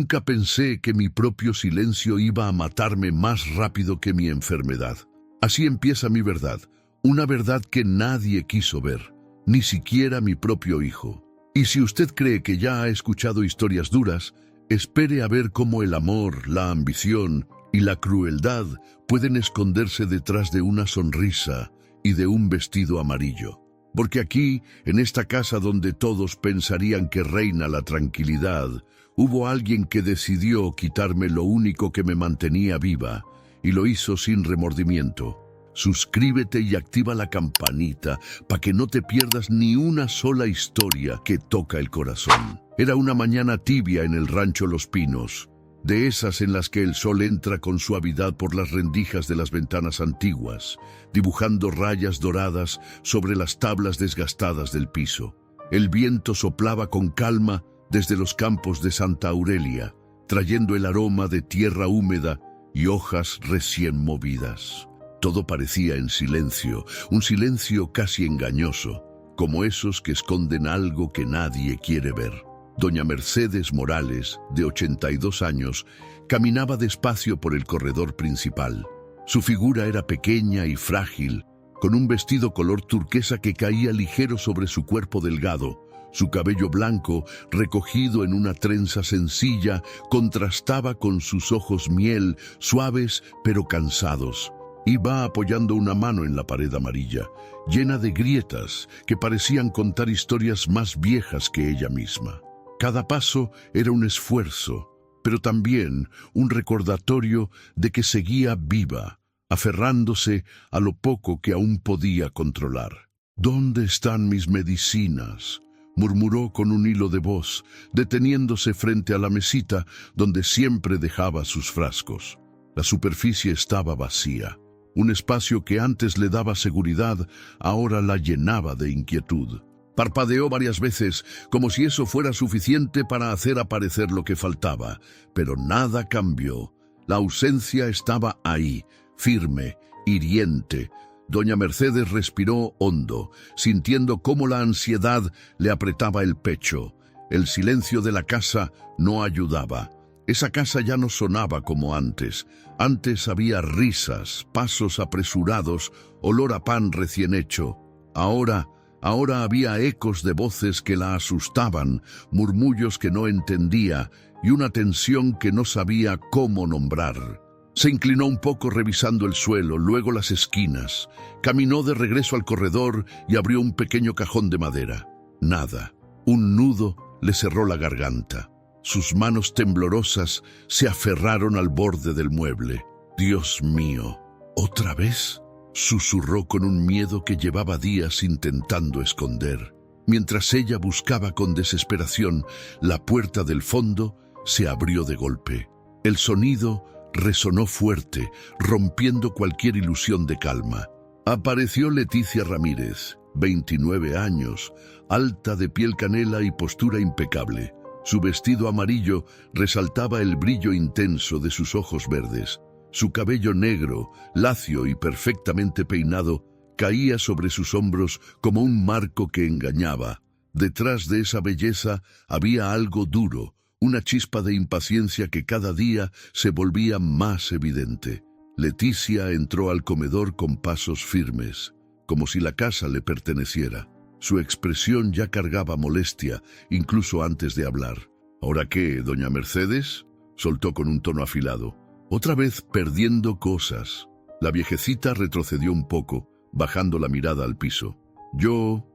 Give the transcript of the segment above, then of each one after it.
Nunca pensé que mi propio silencio iba a matarme más rápido que mi enfermedad. Así empieza mi verdad, una verdad que nadie quiso ver, ni siquiera mi propio hijo. Y si usted cree que ya ha escuchado historias duras, espere a ver cómo el amor, la ambición y la crueldad pueden esconderse detrás de una sonrisa y de un vestido amarillo. Porque aquí, en esta casa donde todos pensarían que reina la tranquilidad, hubo alguien que decidió quitarme lo único que me mantenía viva, y lo hizo sin remordimiento. Suscríbete y activa la campanita para que no te pierdas ni una sola historia que toca el corazón. Era una mañana tibia en el rancho Los Pinos, de esas en las que el sol entra con suavidad por las rendijas de las ventanas antiguas, dibujando rayas doradas sobre las tablas desgastadas del piso. El viento soplaba con calma desde los campos de Santa Aurelia, trayendo el aroma de tierra húmeda y hojas recién movidas. Todo parecía en silencio, un silencio casi engañoso, como esos que esconden algo que nadie quiere ver. Doña Mercedes Morales, de 82 años, caminaba despacio por el corredor principal. Su figura era pequeña y frágil, con un vestido color turquesa que caía ligero sobre su cuerpo delgado. Su cabello blanco, recogido en una trenza sencilla, contrastaba con sus ojos miel, suaves pero cansados. Iba apoyando una mano en la pared amarilla, llena de grietas que parecían contar historias más viejas que ella misma. Cada paso era un esfuerzo, pero también un recordatorio de que seguía viva, aferrándose a lo poco que aún podía controlar. «¿Dónde están mis medicinas?», murmuró con un hilo de voz, deteniéndose frente a la mesita donde siempre dejaba sus frascos. La superficie estaba vacía. Un espacio que antes le daba seguridad, ahora la llenaba de inquietud. Parpadeó varias veces, como si eso fuera suficiente para hacer aparecer lo que faltaba, pero nada cambió. La ausencia estaba ahí, firme, hiriente. Doña Mercedes respiró hondo, sintiendo cómo la ansiedad le apretaba el pecho. El silencio de la casa no ayudaba. Esa casa ya no sonaba como antes. Antes había risas, pasos apresurados, olor a pan recién hecho. Ahora había ecos de voces que la asustaban, murmullos que no entendía y una tensión que no sabía cómo nombrar. Se inclinó un poco revisando el suelo, luego las esquinas. Caminó de regreso al corredor y abrió un pequeño cajón de madera. Nada. Un nudo le cerró la garganta. Sus manos temblorosas se aferraron al borde del mueble. «Dios mío, ¿otra vez?», susurró con un miedo que llevaba días intentando esconder. Mientras ella buscaba con desesperación, la puerta del fondo se abrió de golpe. El sonido resonó fuerte, rompiendo cualquier ilusión de calma. Apareció Leticia Ramírez, 29 años, alta, de piel canela y postura impecable. Su vestido amarillo resaltaba el brillo intenso de sus ojos verdes. Su cabello negro, lacio y perfectamente peinado, caía sobre sus hombros como un marco que engañaba. Detrás de esa belleza había algo duro, una chispa de impaciencia que cada día se volvía más evidente. Leticia entró al comedor con pasos firmes, como si la casa le perteneciera. Su expresión ya cargaba molestia, incluso antes de hablar. «¿Ahora qué, doña Mercedes?», soltó con un tono afilado. «Otra vez perdiendo cosas». La viejecita retrocedió un poco, bajando la mirada al piso. Yo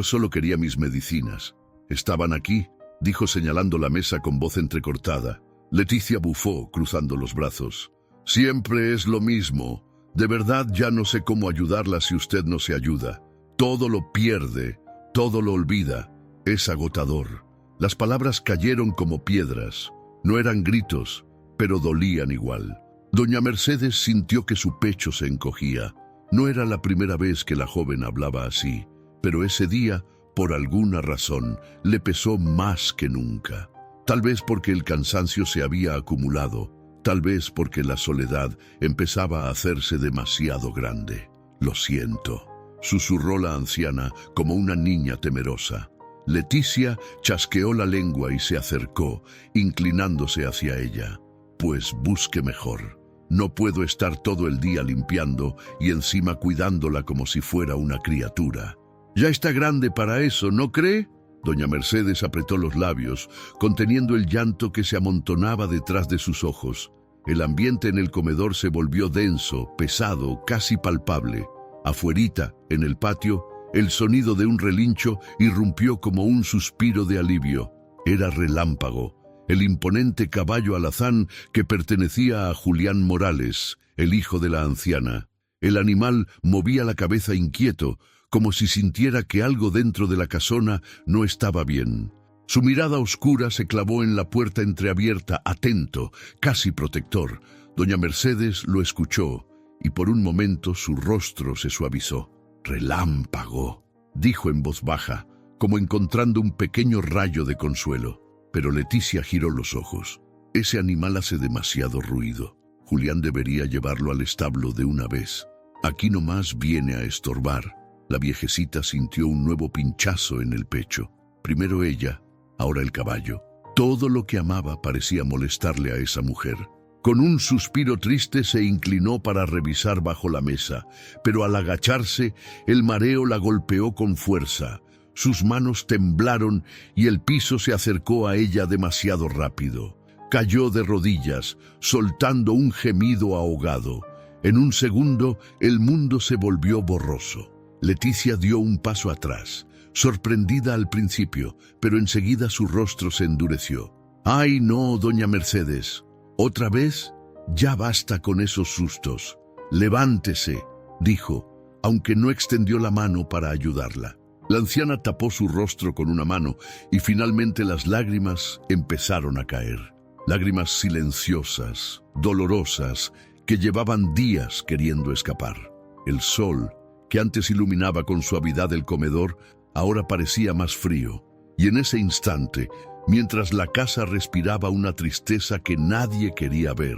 solo quería mis medicinas. Estaban aquí», dijo señalando la mesa con voz entrecortada. Leticia bufó, cruzando los brazos. «Siempre es lo mismo. De verdad ya no sé cómo ayudarla si usted no se ayuda. Todo lo pierde, todo lo olvida. Es agotador». Las palabras cayeron como piedras. No eran gritos, pero dolían igual. Doña Mercedes sintió que su pecho se encogía. No era la primera vez que la joven hablaba así, pero ese día, por alguna razón, le pesó más que nunca. Tal vez porque el cansancio se había acumulado, tal vez porque la soledad empezaba a hacerse demasiado grande. «Lo siento», susurró la anciana como una niña temerosa. Leticia chasqueó la lengua y se acercó, inclinándose hacia ella. Pues busque mejor. No puedo estar todo el día limpiando y encima cuidándola como si fuera una criatura. Ya está grande para eso, ¿no cree? Doña Mercedes apretó los labios, conteniendo el llanto que se amontonaba detrás de sus ojos. El ambiente en el comedor se volvió denso, pesado, casi palpable. Afuerita, en el patio, el sonido de un relincho irrumpió como un suspiro de alivio. Era Relámpago, el imponente caballo alazán que pertenecía a Julián Morales, el hijo de la anciana. El animal movía la cabeza inquieto, como si sintiera que algo dentro de la casona no estaba bien. Su mirada oscura se clavó en la puerta entreabierta, atento, casi protector. Doña Mercedes lo escuchó, y por un momento su rostro se suavizó. «Relámpago», dijo en voz baja, como encontrando un pequeño rayo de consuelo. Pero Leticia giró los ojos. «Ese animal hace demasiado ruido. Julián debería llevarlo al establo de una vez. Aquí nomás viene a estorbar». La viejecita sintió un nuevo pinchazo en el pecho. Primero ella, ahora el caballo. Todo lo que amaba parecía molestarle a esa mujer. Con un suspiro triste se inclinó para revisar bajo la mesa, pero al agacharse, el mareo la golpeó con fuerza. Sus manos temblaron y el piso se acercó a ella demasiado rápido. Cayó de rodillas, soltando un gemido ahogado. En un segundo, el mundo se volvió borroso. Leticia dio un paso atrás, sorprendida al principio, pero enseguida su rostro se endureció. «¡Ay, no, doña Mercedes! ¿Otra vez? Ya basta con esos sustos. Levántese», dijo, aunque no extendió la mano para ayudarla. La anciana tapó su rostro con una mano y finalmente las lágrimas empezaron a caer. Lágrimas silenciosas, dolorosas, que llevaban días queriendo escapar. El sol, que antes iluminaba con suavidad el comedor, ahora parecía más frío, y en ese instante, mientras la casa respiraba una tristeza que nadie quería ver,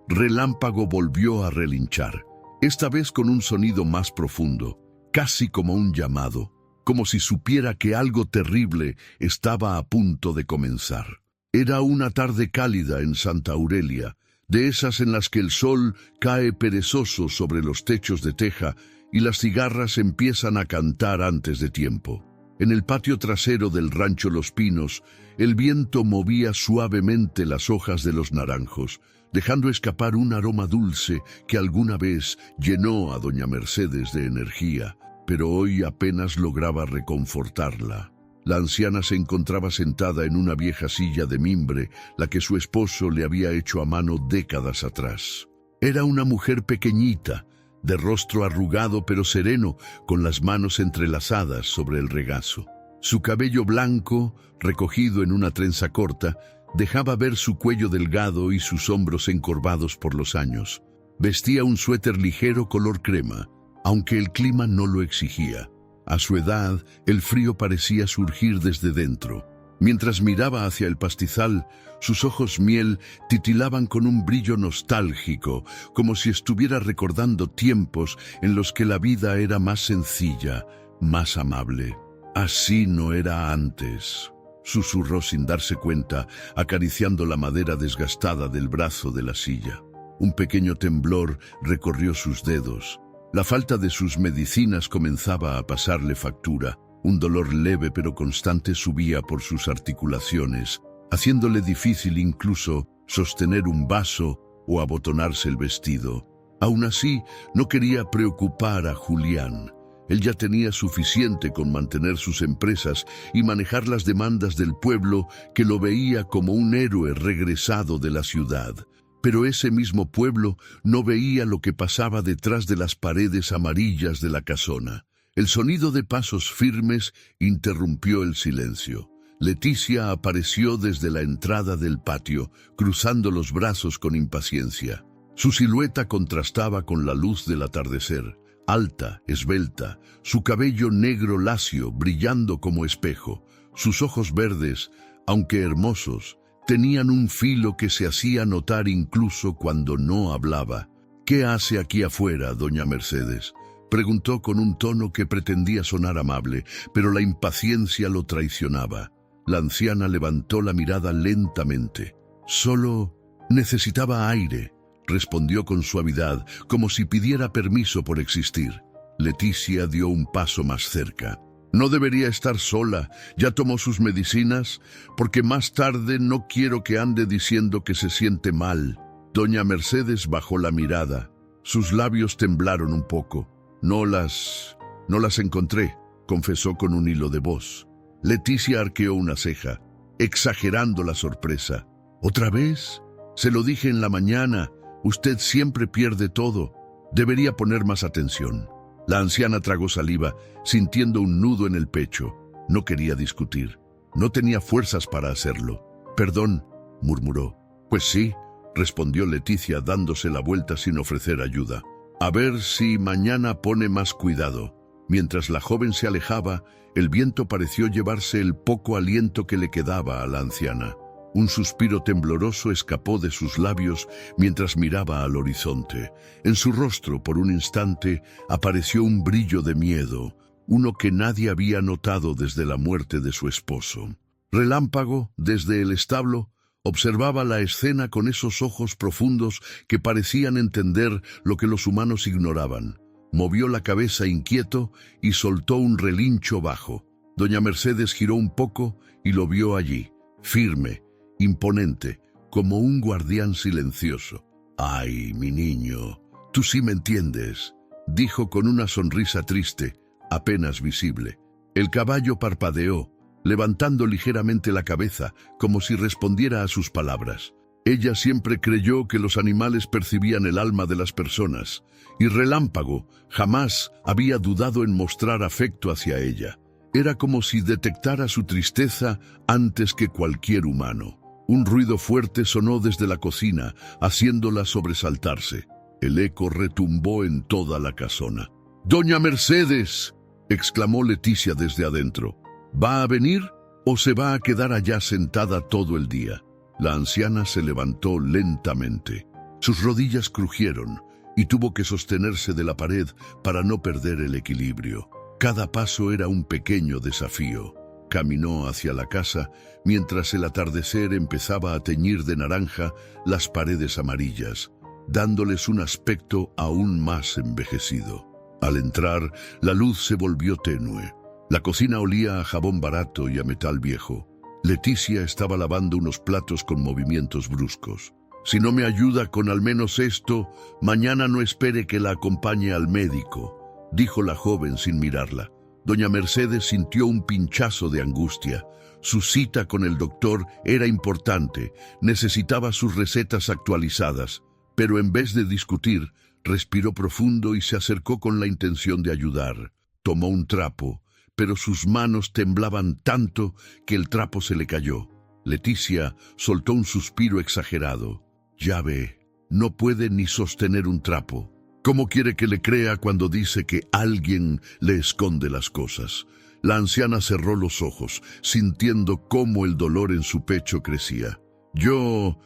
Relámpago volvió a relinchar, esta vez con un sonido más profundo, casi como un llamado, como si supiera que algo terrible estaba a punto de comenzar. Era una tarde cálida en Santa Aurelia, de esas en las que el sol cae perezoso sobre los techos de teja y las cigarras empiezan a cantar antes de tiempo. En el patio trasero del rancho Los Pinos, el viento movía suavemente las hojas de los naranjos, dejando escapar un aroma dulce que alguna vez llenó a doña Mercedes de energía, pero hoy apenas lograba reconfortarla. La anciana se encontraba sentada en una vieja silla de mimbre, la que su esposo le había hecho a mano décadas atrás. Era una mujer pequeñita, de rostro arrugado pero sereno, con las manos entrelazadas sobre el regazo. Su cabello blanco, recogido en una trenza corta, dejaba ver su cuello delgado y sus hombros encorvados por los años. Vestía un suéter ligero color crema, aunque el clima no lo exigía. A su edad, el frío parecía surgir desde dentro. Mientras miraba hacia el pastizal, sus ojos miel titilaban con un brillo nostálgico, como si estuviera recordando tiempos en los que la vida era más sencilla, más amable. «Así no era antes», susurró sin darse cuenta, acariciando la madera desgastada del brazo de la silla. Un pequeño temblor recorrió sus dedos. La falta de sus medicinas comenzaba a pasarle factura. Un dolor leve pero constante subía por sus articulaciones, haciéndole difícil incluso sostener un vaso o abotonarse el vestido. Aún así, no quería preocupar a Julián. Él ya tenía suficiente con mantener sus empresas y manejar las demandas del pueblo, que lo veía como un héroe regresado de la ciudad. Pero ese mismo pueblo no veía lo que pasaba detrás de las paredes amarillas de la casona. El sonido de pasos firmes interrumpió el silencio. Leticia apareció desde la entrada del patio, cruzando los brazos con impaciencia. Su silueta contrastaba con la luz del atardecer, alta, esbelta, su cabello negro lacio brillando como espejo. Sus ojos verdes, aunque hermosos, tenían un filo que se hacía notar incluso cuando no hablaba. «¿Qué hace aquí afuera, doña Mercedes?», Preguntó con un tono que pretendía sonar amable, pero la impaciencia lo traicionaba. La anciana levantó la mirada lentamente. «Solo necesitaba aire», respondió con suavidad, como si pidiera permiso por existir. Leticia dio un paso más cerca. «No debería estar sola. ¿Ya tomó sus medicinas? Porque más tarde no quiero que ande diciendo que se siente mal». Doña Mercedes bajó la mirada. Sus labios temblaron un poco. No las encontré», confesó con un hilo de voz. Leticia arqueó una ceja, exagerando la sorpresa. «¿Otra vez? Se lo dije en la mañana. Usted siempre pierde todo. Debería poner más atención». La anciana tragó saliva, sintiendo un nudo en el pecho. No quería discutir. No tenía fuerzas para hacerlo. «Perdón», murmuró. «Pues sí», respondió Leticia, dándose la vuelta sin ofrecer ayuda. «A ver si mañana pone más cuidado». Mientras la joven se alejaba, el viento pareció llevarse el poco aliento que le quedaba a la anciana. Un suspiro tembloroso escapó de sus labios mientras miraba al horizonte. En su rostro, por un instante, apareció un brillo de miedo, uno que nadie había notado desde la muerte de su esposo. Relámpago, desde el establo, observaba la escena con esos ojos profundos que parecían entender lo que los humanos ignoraban. Movió la cabeza inquieto y soltó un relincho bajo. Doña Mercedes giró un poco y lo vio allí, firme, imponente, como un guardián silencioso. «Ay, mi niño, tú sí me entiendes», dijo con una sonrisa triste, apenas visible. El caballo parpadeó, levantando ligeramente la cabeza, como si respondiera a sus palabras. Ella siempre creyó que los animales percibían el alma de las personas, y Relámpago jamás había dudado en mostrar afecto hacia ella. Era como si detectara su tristeza antes que cualquier humano. Un ruido fuerte sonó desde la cocina, haciéndola sobresaltarse. El eco retumbó en toda la casona. «¡Doña Mercedes!», exclamó Leticia desde adentro. «¿Va a venir o se va a quedar allá sentada todo el día?». La anciana se levantó lentamente. Sus rodillas crujieron y tuvo que sostenerse de la pared para no perder el equilibrio. Cada paso era un pequeño desafío. Caminó hacia la casa mientras el atardecer empezaba a teñir de naranja las paredes amarillas, dándoles un aspecto aún más envejecido. Al entrar, la luz se volvió tenue. La cocina olía a jabón barato y a metal viejo. Leticia estaba lavando unos platos con movimientos bruscos. «Si no me ayuda con al menos esto, mañana no espere que la acompañe al médico», dijo la joven sin mirarla. Doña Mercedes sintió un pinchazo de angustia. Su cita con el doctor era importante, necesitaba sus recetas actualizadas, pero en vez de discutir, respiró profundo y se acercó con la intención de ayudar. Tomó un trapo, pero sus manos temblaban tanto que el trapo se le cayó. Leticia soltó un suspiro exagerado. «Ya ve, no puede ni sostener un trapo. ¿Cómo quiere que le crea cuando dice que alguien le esconde las cosas?». La anciana cerró los ojos, sintiendo cómo el dolor en su pecho crecía. Yo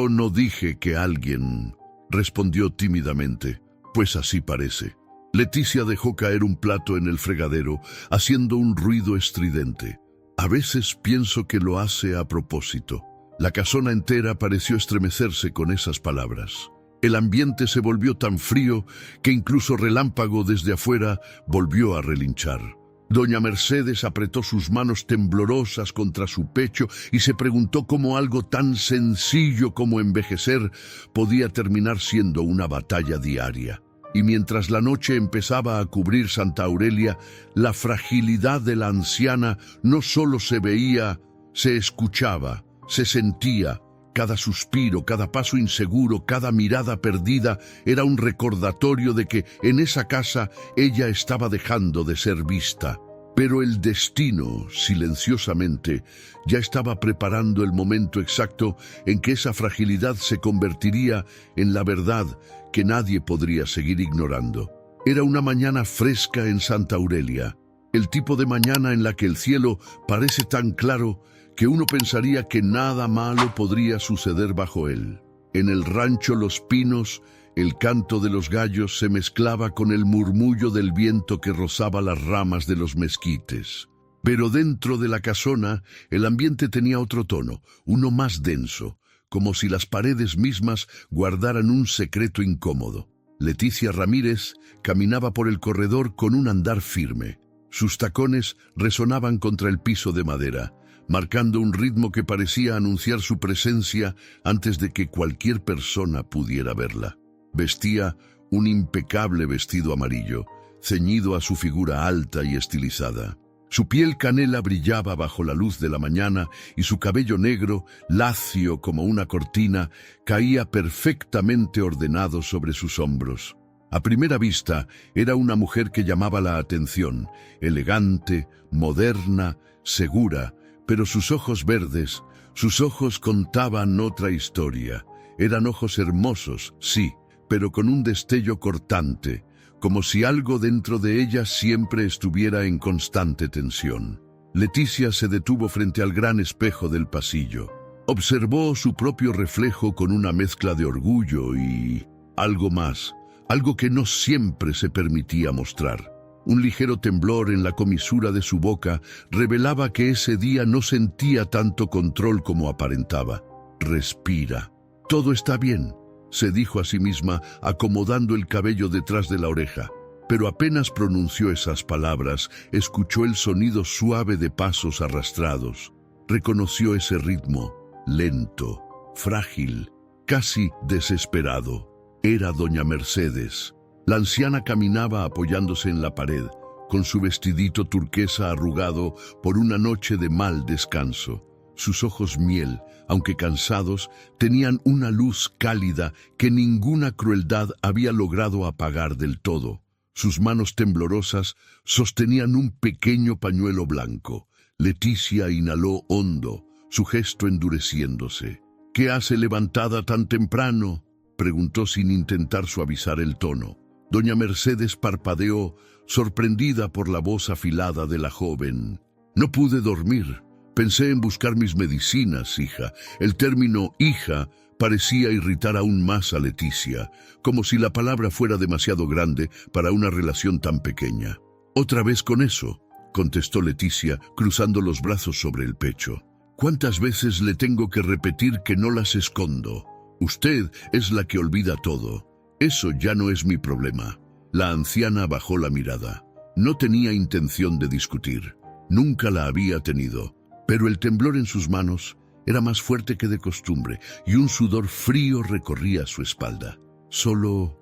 no dije que alguien», respondió tímidamente. «Pues así parece». Leticia dejó caer un plato en el fregadero, haciendo un ruido estridente. «A veces pienso que lo hace a propósito». La casona entera pareció estremecerse con esas palabras. El ambiente se volvió tan frío que incluso Relámpago desde afuera volvió a relinchar. Doña Mercedes apretó sus manos temblorosas contra su pecho y se preguntó cómo algo tan sencillo como envejecer podía terminar siendo una batalla diaria. Y mientras la noche empezaba a cubrir Santa Aurelia, la fragilidad de la anciana no solo se veía, se escuchaba, se sentía. Cada suspiro, cada paso inseguro, cada mirada perdida era un recordatorio de que en esa casa ella estaba dejando de ser vista. Pero el destino, silenciosamente, ya estaba preparando el momento exacto en que esa fragilidad se convertiría en la verdad que nadie podría seguir ignorando. Era una mañana fresca en Santa Aurelia, el tipo de mañana en la que el cielo parece tan claro que uno pensaría que nada malo podría suceder bajo él. En el rancho Los Pinos, el canto de los gallos se mezclaba con el murmullo del viento que rozaba las ramas de los mezquites. Pero dentro de la casona, el ambiente tenía otro tono, uno más denso, como si las paredes mismas guardaran un secreto incómodo. Leticia Ramírez caminaba por el corredor con un andar firme. Sus tacones resonaban contra el piso de madera, marcando un ritmo que parecía anunciar su presencia antes de que cualquier persona pudiera verla. Vestía un impecable vestido amarillo, ceñido a su figura alta y estilizada. Su piel canela brillaba bajo la luz de la mañana y su cabello negro, lacio como una cortina, caía perfectamente ordenado sobre sus hombros. A primera vista, era una mujer que llamaba la atención, elegante, moderna, segura, pero sus ojos verdes, sus ojos contaban otra historia. Eran ojos hermosos, sí, pero con un destello cortante, como si algo dentro de ella siempre estuviera en constante tensión. Leticia se detuvo frente al gran espejo del pasillo. Observó su propio reflejo con una mezcla de orgullo y algo más, algo que no siempre se permitía mostrar. Un ligero temblor en la comisura de su boca revelaba que ese día no sentía tanto control como aparentaba. Respira. Todo está bien, se dijo a sí misma, acomodando el cabello detrás de la oreja. Pero apenas pronunció esas palabras, escuchó el sonido suave de pasos arrastrados. Reconoció ese ritmo, lento, frágil, casi desesperado. Era doña Mercedes. La anciana caminaba apoyándose en la pared, con su vestidito turquesa arrugado por una noche de mal descanso. Sus ojos miel, aunque cansados, tenían una luz cálida que ninguna crueldad había logrado apagar del todo. Sus manos temblorosas sostenían un pequeño pañuelo blanco. Leticia inhaló hondo, su gesto endureciéndose. «¿Qué hace levantada tan temprano?», preguntó sin intentar suavizar el tono. Doña Mercedes parpadeó, sorprendida por la voz afilada de la joven. «No pude dormir. Pensé en buscar mis medicinas, hija». El término «hija» parecía irritar aún más a Leticia, como si la palabra fuera demasiado grande para una relación tan pequeña. «¿Otra vez con eso?», contestó Leticia, cruzando los brazos sobre el pecho. «¿Cuántas veces le tengo que repetir que no las escondo? Usted es la que olvida todo. Eso ya no es mi problema». La anciana bajó la mirada. No tenía intención de discutir. Nunca la había tenido. Pero el temblor en sus manos era más fuerte que de costumbre y un sudor frío recorría su espalda. Solo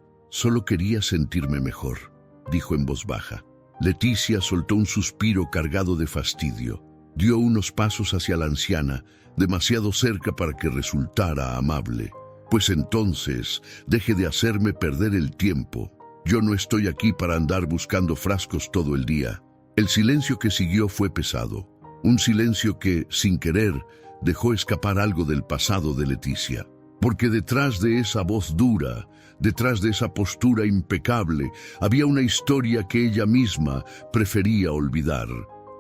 quería sentirme mejor», dijo en voz baja. Leticia soltó un suspiro cargado de fastidio. Dio unos pasos hacia la anciana, demasiado cerca para que resultara amable. «Pues entonces, deje de hacerme perder el tiempo. Yo no estoy aquí para andar buscando frascos todo el día». El silencio que siguió fue pesado. Un silencio que, sin querer, dejó escapar algo del pasado de Leticia. Porque detrás de esa voz dura, detrás de esa postura impecable, había una historia que ella misma prefería olvidar.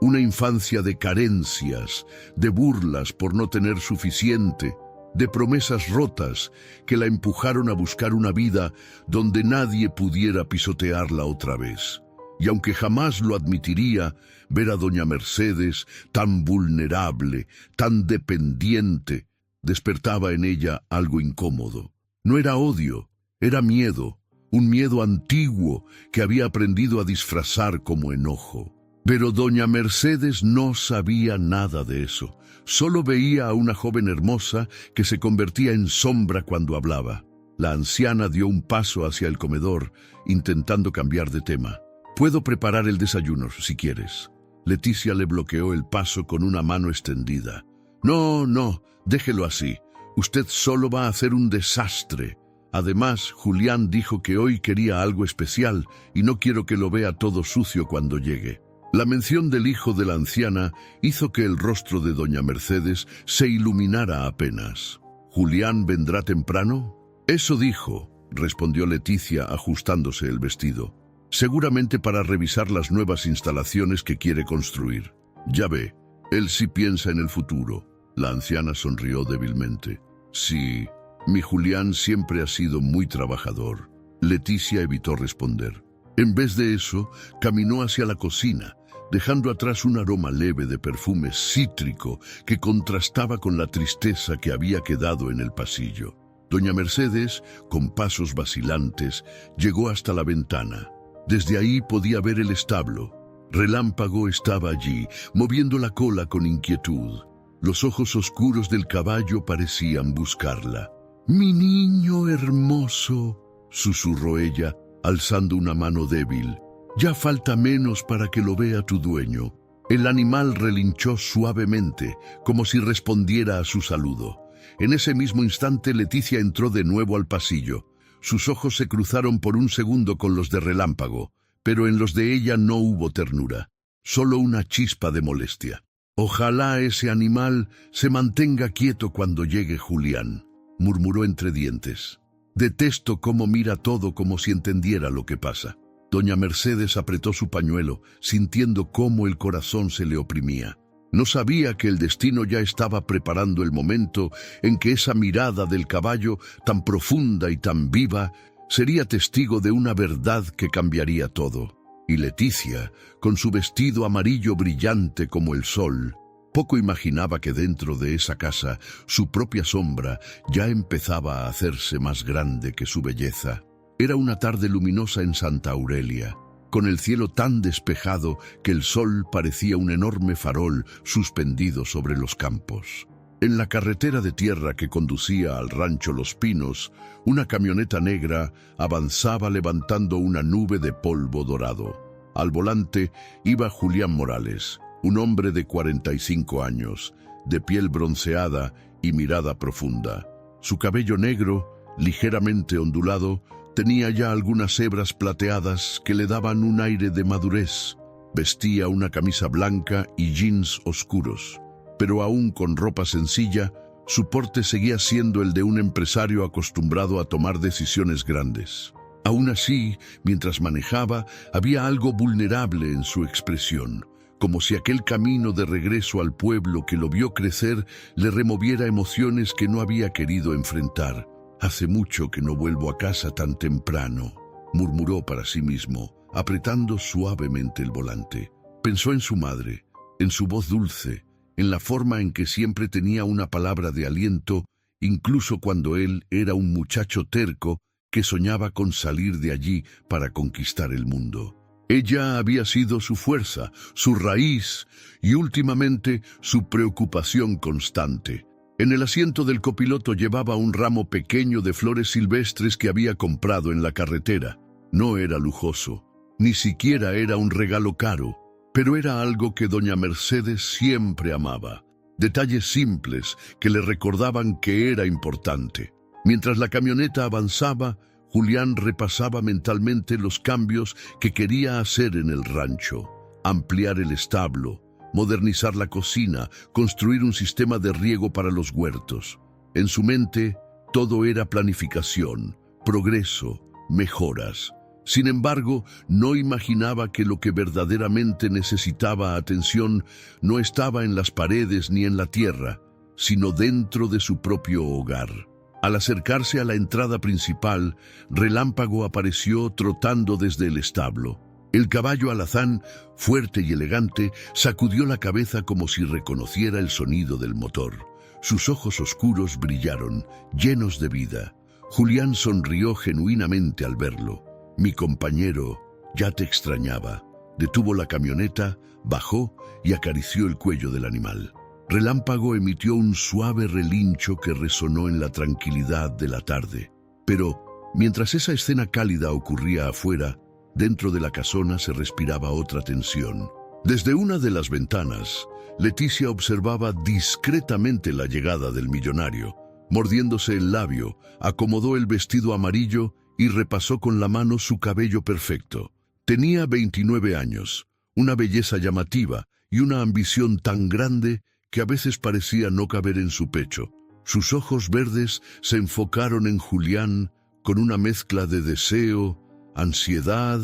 Una infancia de carencias, de burlas por no tener suficiente, de promesas rotas que la empujaron a buscar una vida donde nadie pudiera pisotearla otra vez. Y aunque jamás lo admitiría, ver a doña Mercedes tan vulnerable, tan dependiente, despertaba en ella algo incómodo. No era odio, era miedo, un miedo antiguo que había aprendido a disfrazar como enojo. Pero doña Mercedes no sabía nada de eso. Solo veía a una joven hermosa que se convertía en sombra cuando hablaba. La anciana dio un paso hacia el comedor, intentando cambiar de tema. «Puedo preparar el desayuno, si quieres». Leticia le bloqueó el paso con una mano extendida. «No, déjelo así. Usted solo va a hacer un desastre. Además, Julián dijo que hoy quería algo especial y no quiero que lo vea todo sucio cuando llegue». La mención del hijo de la anciana hizo que el rostro de doña Mercedes se iluminara apenas. «¿Julián vendrá temprano?» «Eso dijo», respondió Leticia ajustándose el vestido. «Seguramente para revisar las nuevas instalaciones que quiere construir. Ya ve, él sí piensa en el futuro». La anciana sonrió débilmente. «Sí, Mi Julián siempre ha sido muy trabajador. Leticia evitó responder. En vez de eso, caminó hacia la cocina, dejando atrás un aroma leve de perfume cítrico que contrastaba con la tristeza que había quedado en el pasillo. Doña Mercedes, con pasos vacilantes, llegó hasta la ventana. Desde ahí podía ver el establo. Relámpago estaba allí, moviendo la cola con inquietud. Los ojos oscuros del caballo parecían buscarla. «Mi niño hermoso», susurró ella, alzando una mano débil. «Ya falta menos para que lo vea tu dueño». El animal relinchó suavemente, como si respondiera a su saludo. En ese mismo instante Leticia entró de nuevo al pasillo. Sus ojos se cruzaron por un segundo con los de Relámpago, pero en los de ella no hubo ternura, solo una chispa de molestia. «Ojalá ese animal se mantenga quieto cuando llegue Julián», murmuró entre dientes. «Detesto cómo mira todo como si entendiera lo que pasa». Doña Mercedes apretó su pañuelo, sintiendo cómo el corazón se le oprimía. No sabía que el destino ya estaba preparando el momento en que esa mirada del caballo, tan profunda y tan viva, sería testigo de una verdad que cambiaría todo. Y Leticia, con su vestido amarillo brillante como el sol, poco imaginaba que dentro de esa casa su propia sombra ya empezaba a hacerse más grande que su belleza. Era una tarde luminosa en Santa Aurelia, con el cielo tan despejado que el sol parecía un enorme farol suspendido sobre los campos. En la carretera de tierra que conducía al rancho Los Pinos, una camioneta negra avanzaba levantando una nube de polvo dorado. Al volante iba Julián Morales, un hombre de 45 años, de piel bronceada y mirada profunda. Su cabello negro, ligeramente ondulado, tenía ya algunas hebras plateadas que le daban un aire de madurez. Vestía una camisa blanca y jeans oscuros, pero aún con ropa sencilla, su porte seguía siendo el de un empresario acostumbrado a tomar decisiones grandes. Aún así, mientras manejaba, había algo vulnerable en su expresión, como si aquel camino de regreso al pueblo que lo vio crecer le removiera emociones que no había querido enfrentar. «Hace mucho que no vuelvo a casa tan temprano», murmuró para sí mismo, apretando suavemente el volante. Pensó en su madre, en su voz dulce, en la forma en que siempre tenía una palabra de aliento, incluso cuando él era un muchacho terco que soñaba con salir de allí para conquistar el mundo. Ella había sido su fuerza, su raíz y últimamente su preocupación constante. En el asiento del copiloto llevaba un ramo pequeño de flores silvestres que había comprado en la carretera. No era lujoso, ni siquiera era un regalo caro, pero era algo que doña Mercedes siempre amaba. Detalles simples que le recordaban que era importante. Mientras la camioneta avanzaba, Julián repasaba mentalmente los cambios que quería hacer en el rancho. Ampliar el establo, modernizar la cocina, construir un sistema de riego para los huertos. En su mente, todo era planificación, progreso, mejoras. Sin embargo, no imaginaba que lo que verdaderamente necesitaba atención no estaba en las paredes ni en la tierra, sino dentro de su propio hogar. Al acercarse a la entrada principal, Relámpago apareció trotando desde el establo. El caballo alazán, fuerte y elegante, sacudió la cabeza como si reconociera el sonido del motor. Sus ojos oscuros brillaron, llenos de vida. Julián sonrió genuinamente al verlo. «Mi compañero ya te extrañaba». Detuvo la camioneta, bajó y acarició el cuello del animal. Relámpago emitió un suave relincho que resonó en la tranquilidad de la tarde. Pero, mientras esa escena cálida ocurría afuera, dentro de la casona se respiraba otra tensión. Desde una de las ventanas, Leticia observaba discretamente la llegada del millonario. Mordiéndose el labio, acomodó el vestido amarillo y repasó con la mano su cabello perfecto. Tenía 29 años, una belleza llamativa y una ambición tan grande que a veces parecía no caber en su pecho. Sus ojos verdes se enfocaron en Julián con una mezcla de deseo, ansiedad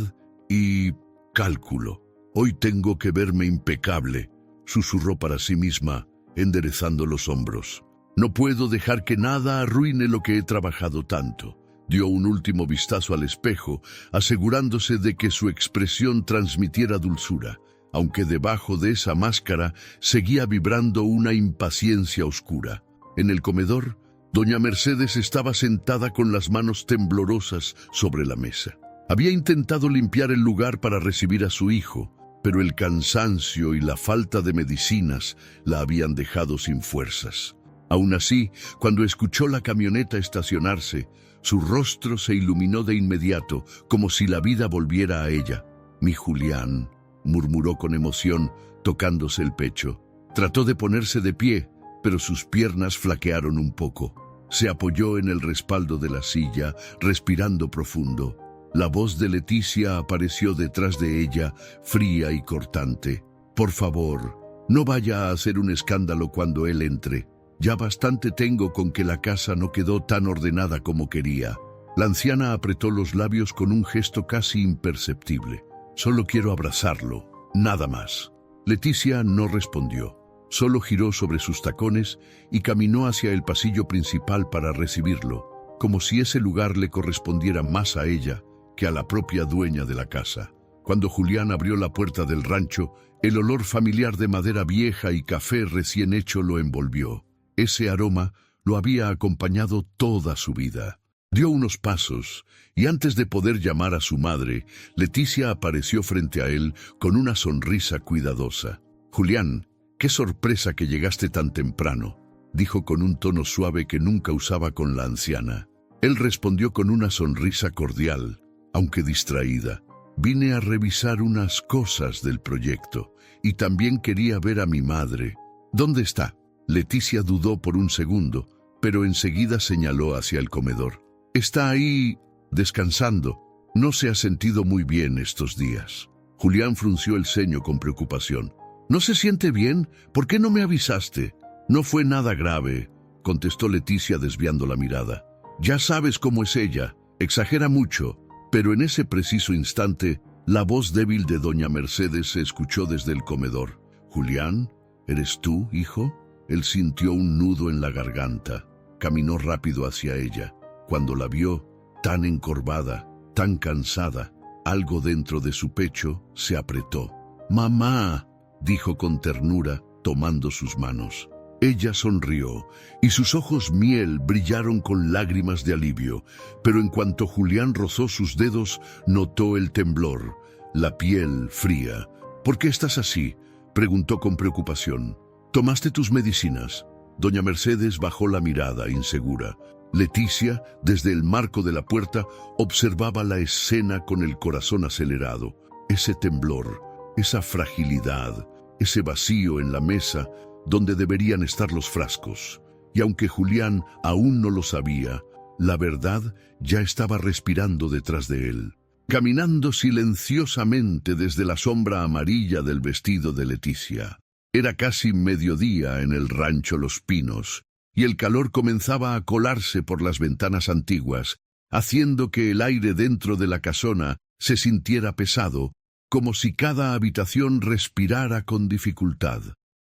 y cálculo. «Hoy tengo que verme impecable», susurró para sí misma, enderezando los hombros. No puedo dejar que nada arruine lo que he trabajado tanto. Dio un último vistazo al espejo, asegurándose de que su expresión transmitiera dulzura, aunque debajo de esa máscara seguía vibrando una impaciencia oscura. En el comedor, doña Mercedes estaba sentada con las manos temblorosas sobre la mesa. Había intentado limpiar el lugar para recibir a su hijo, pero el cansancio y la falta de medicinas la habían dejado sin fuerzas. Aún así, cuando escuchó la camioneta estacionarse, su rostro se iluminó de inmediato, como si la vida volviera a ella. «Mi Julián», murmuró con emoción, tocándose el pecho. Trató de ponerse de pie, pero sus piernas flaquearon un poco. Se apoyó en el respaldo de la silla, respirando profundo. La voz de Leticia apareció detrás de ella, fría y cortante. «Por favor, no vaya a hacer un escándalo cuando él entre. Ya bastante tengo con que la casa no quedó tan ordenada como quería». La anciana apretó los labios con un gesto casi imperceptible. «Solo quiero abrazarlo, nada más». Leticia no respondió. Solo giró sobre sus tacones y caminó hacia el pasillo principal para recibirlo, como si ese lugar le correspondiera más a ella que a la propia dueña de la casa. Cuando Julián abrió la puerta del rancho, el olor familiar de madera vieja y café recién hecho lo envolvió. Ese aroma lo había acompañado toda su vida. Dio unos pasos, y antes de poder llamar a su madre, Leticia apareció frente a él con una sonrisa cuidadosa. «Julián, qué sorpresa que llegaste tan temprano», dijo con un tono suave que nunca usaba con la anciana. Él respondió con una sonrisa cordial, aunque distraída. «Vine a revisar unas cosas del proyecto, y también quería ver a mi madre». «¿Dónde está?». Leticia dudó por un segundo, pero enseguida señaló hacia el comedor. «Está ahí, descansando. No se ha sentido muy bien estos días». Julián frunció el ceño con preocupación. «¿No se siente bien? ¿Por qué no me avisaste?». «No fue nada grave», contestó Leticia desviando la mirada. «Ya sabes cómo es ella, exagera mucho». Pero en ese preciso instante, la voz débil de doña Mercedes se escuchó desde el comedor. «Julián, ¿eres tú, hijo?». Él sintió un nudo en la garganta. Caminó rápido hacia ella. Cuando la vio, tan encorvada, tan cansada, algo dentro de su pecho se apretó. «Mamá», dijo con ternura, tomando sus manos. Ella sonrió, y sus ojos miel brillaron con lágrimas de alivio, pero en cuanto Julián rozó sus dedos, notó el temblor, la piel fría. «¿Por qué estás así?», preguntó con preocupación. «¿Tomaste tus medicinas?». Doña Mercedes bajó la mirada, insegura. Leticia, desde el marco de la puerta, observaba la escena con el corazón acelerado. Ese temblor, esa fragilidad, ese vacío en la mesa donde deberían estar los frascos. Y aunque Julián aún no lo sabía, la verdad ya estaba respirando detrás de él, caminando silenciosamente desde la sombra amarilla del vestido de Leticia. Era casi mediodía en el rancho Los Pinos, y el calor comenzaba a colarse por las ventanas antiguas, haciendo que el aire dentro de la casona se sintiera pesado, como si cada habitación respirara con dificultad.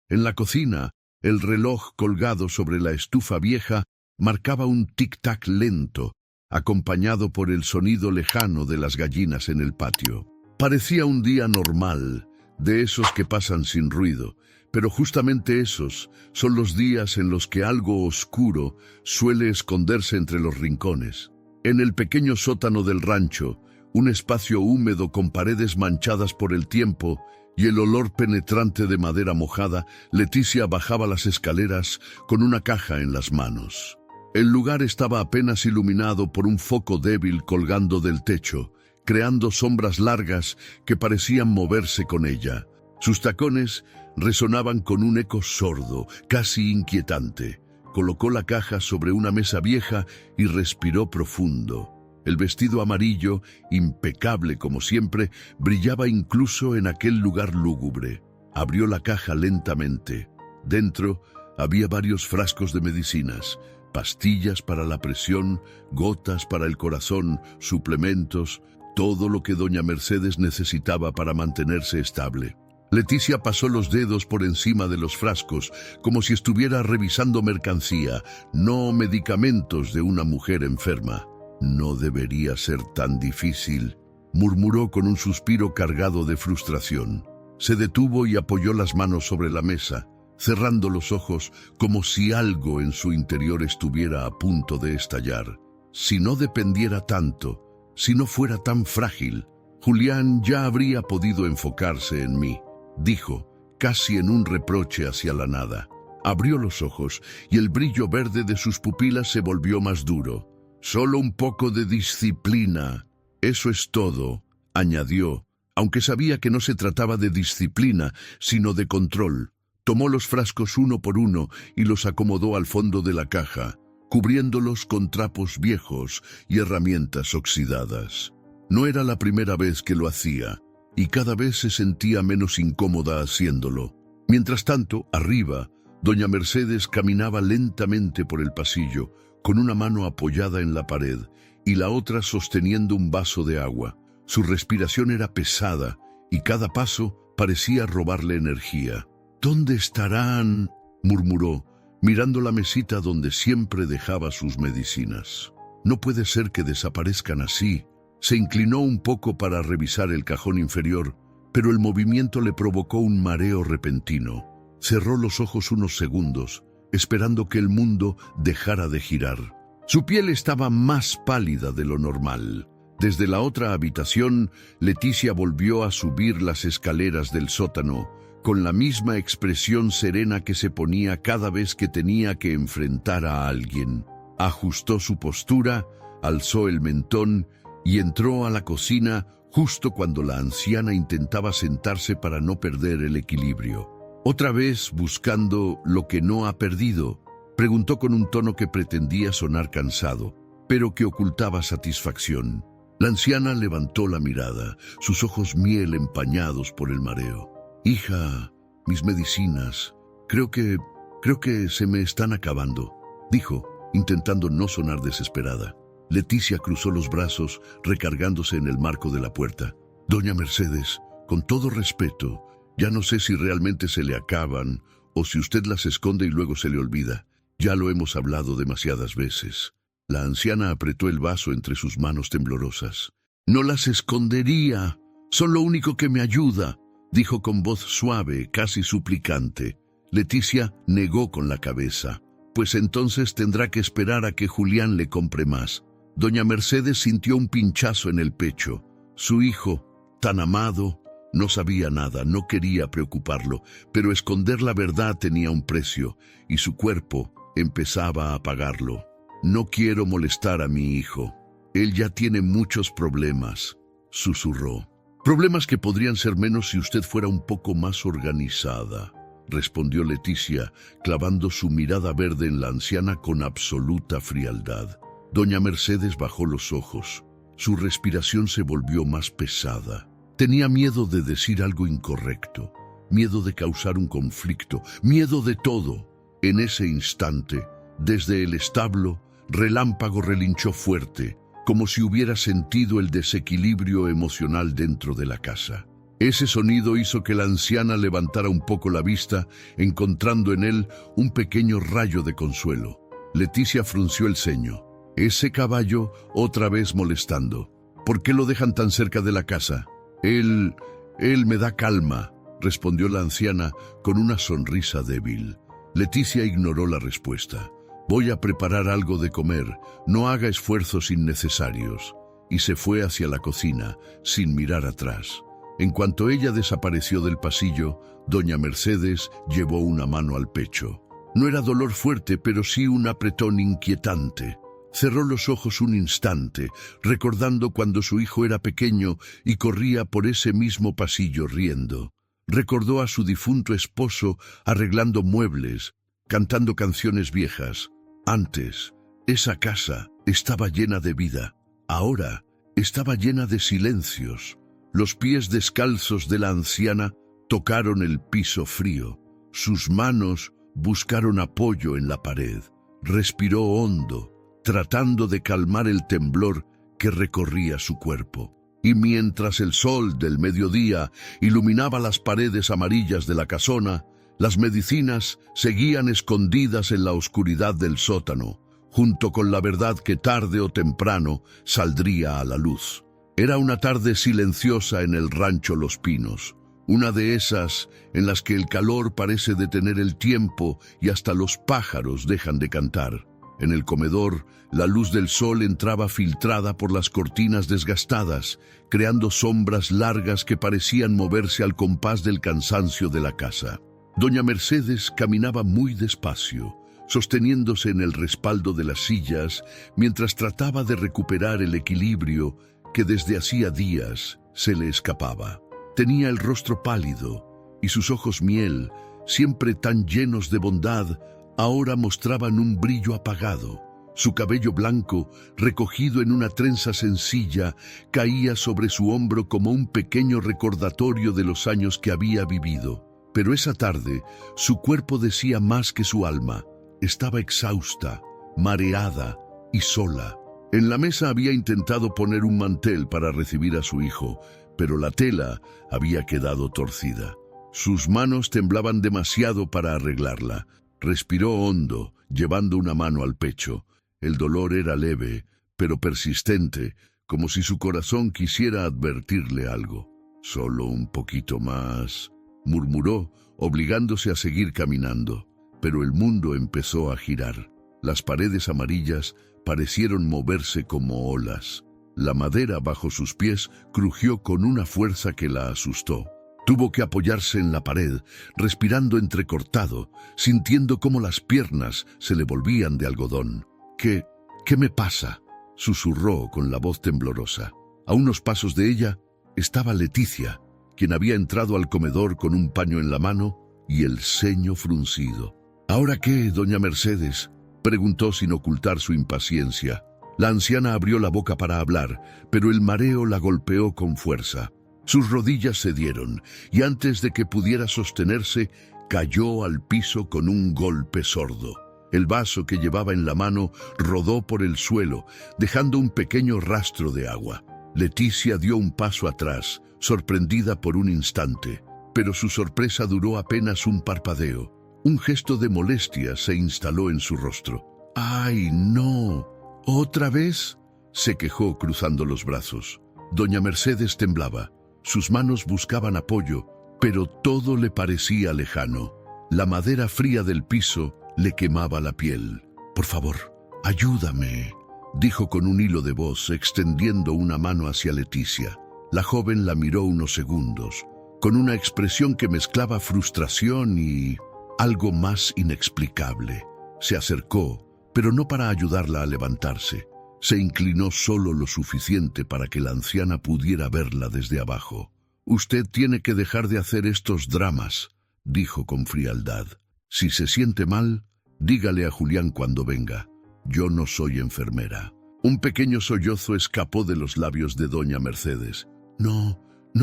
En la cocina, el reloj colgado sobre la estufa vieja marcaba un tic-tac lento, acompañado por el sonido lejano de las gallinas en el patio. Parecía un día normal, de esos que pasan sin ruido, pero justamente esos son los días en los que algo oscuro suele esconderse entre los rincones. En el pequeño sótano del rancho, un espacio húmedo con paredes manchadas por el tiempo y el olor penetrante de madera mojada, Leticia bajaba las escaleras con una caja en las manos. El lugar estaba apenas iluminado por un foco débil colgando del techo, creando sombras largas que parecían moverse con ella. Sus tacones resonaban con un eco sordo, casi inquietante. Colocó la caja sobre una mesa vieja y respiró profundo. El vestido amarillo, impecable como siempre, brillaba incluso en aquel lugar lúgubre. Abrió la caja lentamente. Dentro había varios frascos de medicinas, pastillas para la presión, gotas para el corazón, suplementos, todo lo que doña Mercedes necesitaba para mantenerse estable. Leticia pasó los dedos por encima de los frascos, como si estuviera revisando mercancía, no medicamentos de una mujer enferma. No debería ser tan difícil, murmuró con un suspiro cargado de frustración. Se detuvo y apoyó las manos sobre la mesa, cerrando los ojos como si algo en su interior estuviera a punto de estallar. Si no dependiera tanto, si no fuera tan frágil, Julián ya habría podido enfocarse en mí, dijo, casi en un reproche hacia la nada. Abrió los ojos y el brillo verde de sus pupilas se volvió más duro. Solo un poco de disciplina, eso es todo, añadió, aunque sabía que no se trataba de disciplina, sino de control. Tomó los frascos uno por uno y los acomodó al fondo de la caja, cubriéndolos con trapos viejos y herramientas oxidadas. No era la primera vez que lo hacía, y cada vez se sentía menos incómoda haciéndolo. Mientras tanto, arriba, doña Mercedes caminaba lentamente por el pasillo, con una mano apoyada en la pared y la otra sosteniendo un vaso de agua. Su respiración era pesada y cada paso parecía robarle energía. «¿Dónde estarán?», murmuró, mirando la mesita donde siempre dejaba sus medicinas. «No puede ser que desaparezcan así». Se inclinó un poco para revisar el cajón inferior, pero el movimiento le provocó un mareo repentino. Cerró los ojos unos segundos, esperando que el mundo dejara de girar. Su piel estaba más pálida de lo normal. Desde la otra habitación, Leticia volvió a subir las escaleras del sótano, con la misma expresión serena que se ponía cada vez que tenía que enfrentar a alguien. Ajustó su postura, alzó el mentón y entró a la cocina justo cuando la anciana intentaba sentarse para no perder el equilibrio. «¿Otra vez buscando lo que no ha perdido?», preguntó con un tono que pretendía sonar cansado, pero que ocultaba satisfacción. La anciana levantó la mirada, sus ojos miel empañados por el mareo. «Hija, mis medicinas, creo que se me están acabando», dijo, intentando no sonar desesperada. Leticia cruzó los brazos, recargándose en el marco de la puerta. «Doña Mercedes, con todo respeto, ya no sé si realmente se le acaban o si usted las esconde y luego se le olvida. Ya lo hemos hablado demasiadas veces». La anciana apretó el vaso entre sus manos temblorosas. «No las escondería, son lo único que me ayuda», dijo con voz suave, casi suplicante. Leticia negó con la cabeza. «Pues entonces tendrá que esperar a que Julián le compre más». Doña Mercedes sintió un pinchazo en el pecho. Su hijo, tan amado, no sabía nada, no quería preocuparlo, pero esconder la verdad tenía un precio, y su cuerpo empezaba a pagarlo. «No quiero molestar a mi hijo. Él ya tiene muchos problemas», susurró. «Problemas que podrían ser menos si usted fuera un poco más organizada», respondió Leticia, clavando su mirada verde en la anciana con absoluta frialdad. Doña Mercedes bajó los ojos. Su respiración se volvió más pesada. Tenía miedo de decir algo incorrecto, miedo de causar un conflicto, miedo de todo. En ese instante, desde el establo, Relámpago relinchó fuerte, como si hubiera sentido el desequilibrio emocional dentro de la casa. Ese sonido hizo que la anciana levantara un poco la vista, encontrando en él un pequeño rayo de consuelo. Leticia frunció el ceño. «Ese caballo otra vez molestando. ¿Por qué lo dejan tan cerca de la casa?» Él me da calma», respondió la anciana con una sonrisa débil. Leticia ignoró la respuesta. «Voy a preparar algo de comer, no haga esfuerzos innecesarios», y se fue hacia la cocina, sin mirar atrás. En cuanto ella desapareció del pasillo, doña Mercedes llevó una mano al pecho. No era dolor fuerte, pero sí un apretón inquietante. Cerró los ojos un instante, recordando cuando su hijo era pequeño y corría por ese mismo pasillo riendo. Recordó a su difunto esposo arreglando muebles, cantando canciones viejas. Antes, esa casa estaba llena de vida. Ahora, estaba llena de silencios. Los pies descalzos de la anciana tocaron el piso frío. Sus manos buscaron apoyo en la pared. Respiró hondo, tratando de calmar el temblor que recorría su cuerpo. y mientras el sol del mediodía iluminaba las paredes amarillas de la casona, las medicinas seguían escondidas en la oscuridad del sótano, junto con la verdad que tarde o temprano saldría a la luz. Era una tarde silenciosa en el rancho Los Pinos, una de esas en las que el calor parece detener el tiempo y hasta los pájaros dejan de cantar. En el comedor, la luz del sol entraba filtrada por las cortinas desgastadas, creando sombras largas que parecían moverse al compás del cansancio de la casa. Doña Mercedes caminaba muy despacio, sosteniéndose en el respaldo de las sillas, mientras trataba de recuperar el equilibrio que desde hacía días se le escapaba. Tenía el rostro pálido y sus ojos miel, siempre tan llenos de bondad, ahora mostraban un brillo apagado. Su cabello blanco, recogido en una trenza sencilla, caía sobre su hombro como un pequeño recordatorio de los años que había vivido. Pero esa tarde, su cuerpo decía más que su alma. Estaba exhausta, mareada y sola. En la mesa había intentado poner un mantel para recibir a su hijo, pero la tela había quedado torcida. Sus manos temblaban demasiado para arreglarla. Respiró hondo, llevando una mano al pecho. El dolor era leve, pero persistente, como si su corazón quisiera advertirle algo. «Solo un poquito más», murmuró, obligándose a seguir caminando. Pero el mundo empezó a girar. Las paredes amarillas parecieron moverse como olas. La madera bajo sus pies crujió con una fuerza que la asustó. Tuvo que apoyarse en la pared, respirando entrecortado, sintiendo cómo las piernas se le volvían de algodón. ¿Qué me pasa?», susurró con la voz temblorosa. A unos pasos de ella estaba Leticia, quien había entrado al comedor con un paño en la mano y el ceño fruncido. «¿Ahora qué, doña Mercedes?», preguntó sin ocultar su impaciencia. La anciana abrió la boca para hablar, pero el mareo la golpeó con fuerza. Sus rodillas cedieron, y antes de que pudiera sostenerse, cayó al piso con un golpe sordo. El vaso que llevaba en la mano rodó por el suelo, dejando un pequeño rastro de agua. Leticia dio un paso atrás, sorprendida por un instante, pero su sorpresa duró apenas un parpadeo. Un gesto de molestia se instaló en su rostro. «¡Ay, no! ¿Otra vez?», se quejó cruzando los brazos. Doña Mercedes temblaba. Sus manos buscaban apoyo, pero todo le parecía lejano. La madera fría del piso le quemaba la piel. «Por favor, ayúdame», dijo con un hilo de voz, extendiendo una mano hacia Leticia. La joven la miró unos segundos, con una expresión que mezclaba frustración y algo más inexplicable. Se acercó, pero no para ayudarla a levantarse. Se inclinó solo lo suficiente para que la anciana pudiera verla desde abajo. «Usted tiene que dejar de hacer estos dramas», dijo con frialdad. «Si se siente mal, dígale a Julián cuando venga. Yo no soy enfermera». Un pequeño sollozo escapó de los labios de doña Mercedes. No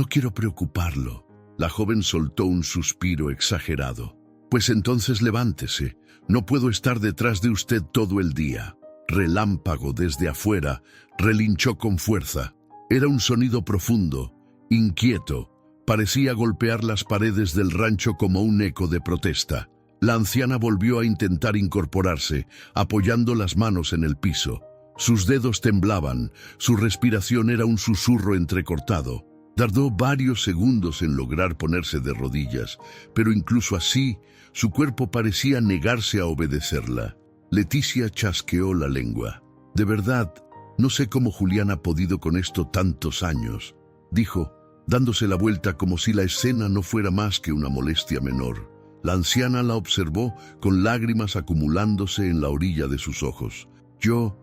quiero preocuparlo». La joven soltó un suspiro exagerado. «Pues entonces levántese. No puedo estar detrás de usted todo el día». Relámpago desde afuera relinchó con fuerza. Era un sonido profundo, inquieto. Parecía golpear las paredes del rancho como un eco de protesta. La anciana volvió a intentar incorporarse, apoyando las manos en el piso. Sus dedos temblaban, su respiración era un susurro entrecortado. Tardó varios segundos en lograr ponerse de rodillas, pero incluso así, su cuerpo parecía negarse a obedecerla. Leticia chasqueó la lengua. «De verdad, no sé cómo Julián ha podido con esto tantos años», dijo, dándose la vuelta como si la escena no fuera más que una molestia menor. La anciana la observó con lágrimas acumulándose en la orilla de sus ojos. Yo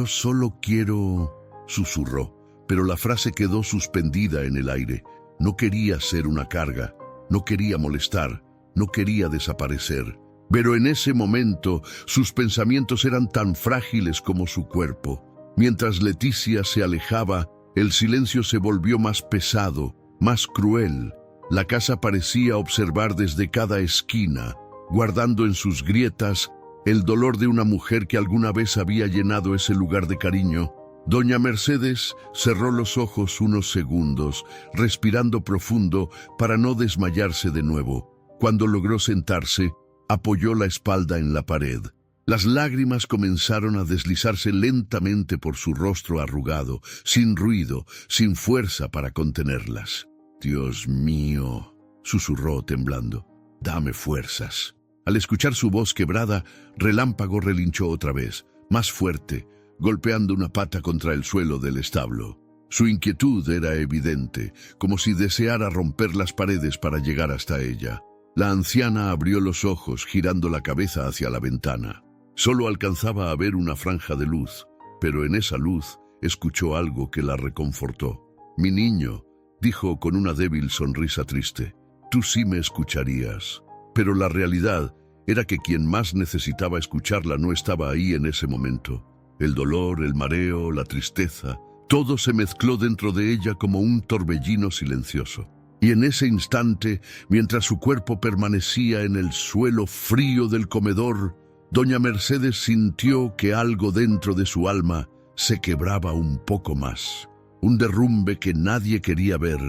solo quiero», susurró, pero la frase quedó suspendida en el aire. No quería ser una carga, no quería molestar, no quería desaparecer. Pero en ese momento sus pensamientos eran tan frágiles como su cuerpo. Mientras Leticia se alejaba, el silencio se volvió más pesado, más cruel. La casa parecía observar desde cada esquina, guardando en sus grietas el dolor de una mujer que alguna vez había llenado ese lugar de cariño. Doña Mercedes cerró los ojos unos segundos, respirando profundo para no desmayarse de nuevo. Cuando logró sentarse, apoyó la espalda en la pared. Las lágrimas comenzaron a deslizarse lentamente por su rostro arrugado, sin ruido, sin fuerza para contenerlas. «Dios mío», susurró temblando, «dame fuerzas». Al escuchar su voz quebrada, Relámpago relinchó otra vez, más fuerte, golpeando una pata contra el suelo del establo. Su inquietud era evidente, como si deseara romper las paredes para llegar hasta ella. La anciana abrió los ojos, girando la cabeza hacia la ventana. Solo alcanzaba a ver una franja de luz, pero en esa luz escuchó algo que la reconfortó. «Mi niño», dijo con una débil sonrisa triste, «tú sí me escucharías». Pero la realidad era que quien más necesitaba escucharla no estaba ahí en ese momento. El dolor, el mareo, la tristeza, todo se mezcló dentro de ella como un torbellino silencioso. Y en ese instante, mientras su cuerpo permanecía en el suelo frío del comedor, doña Mercedes sintió que algo dentro de su alma se quebraba un poco más. Un derrumbe que nadie quería ver,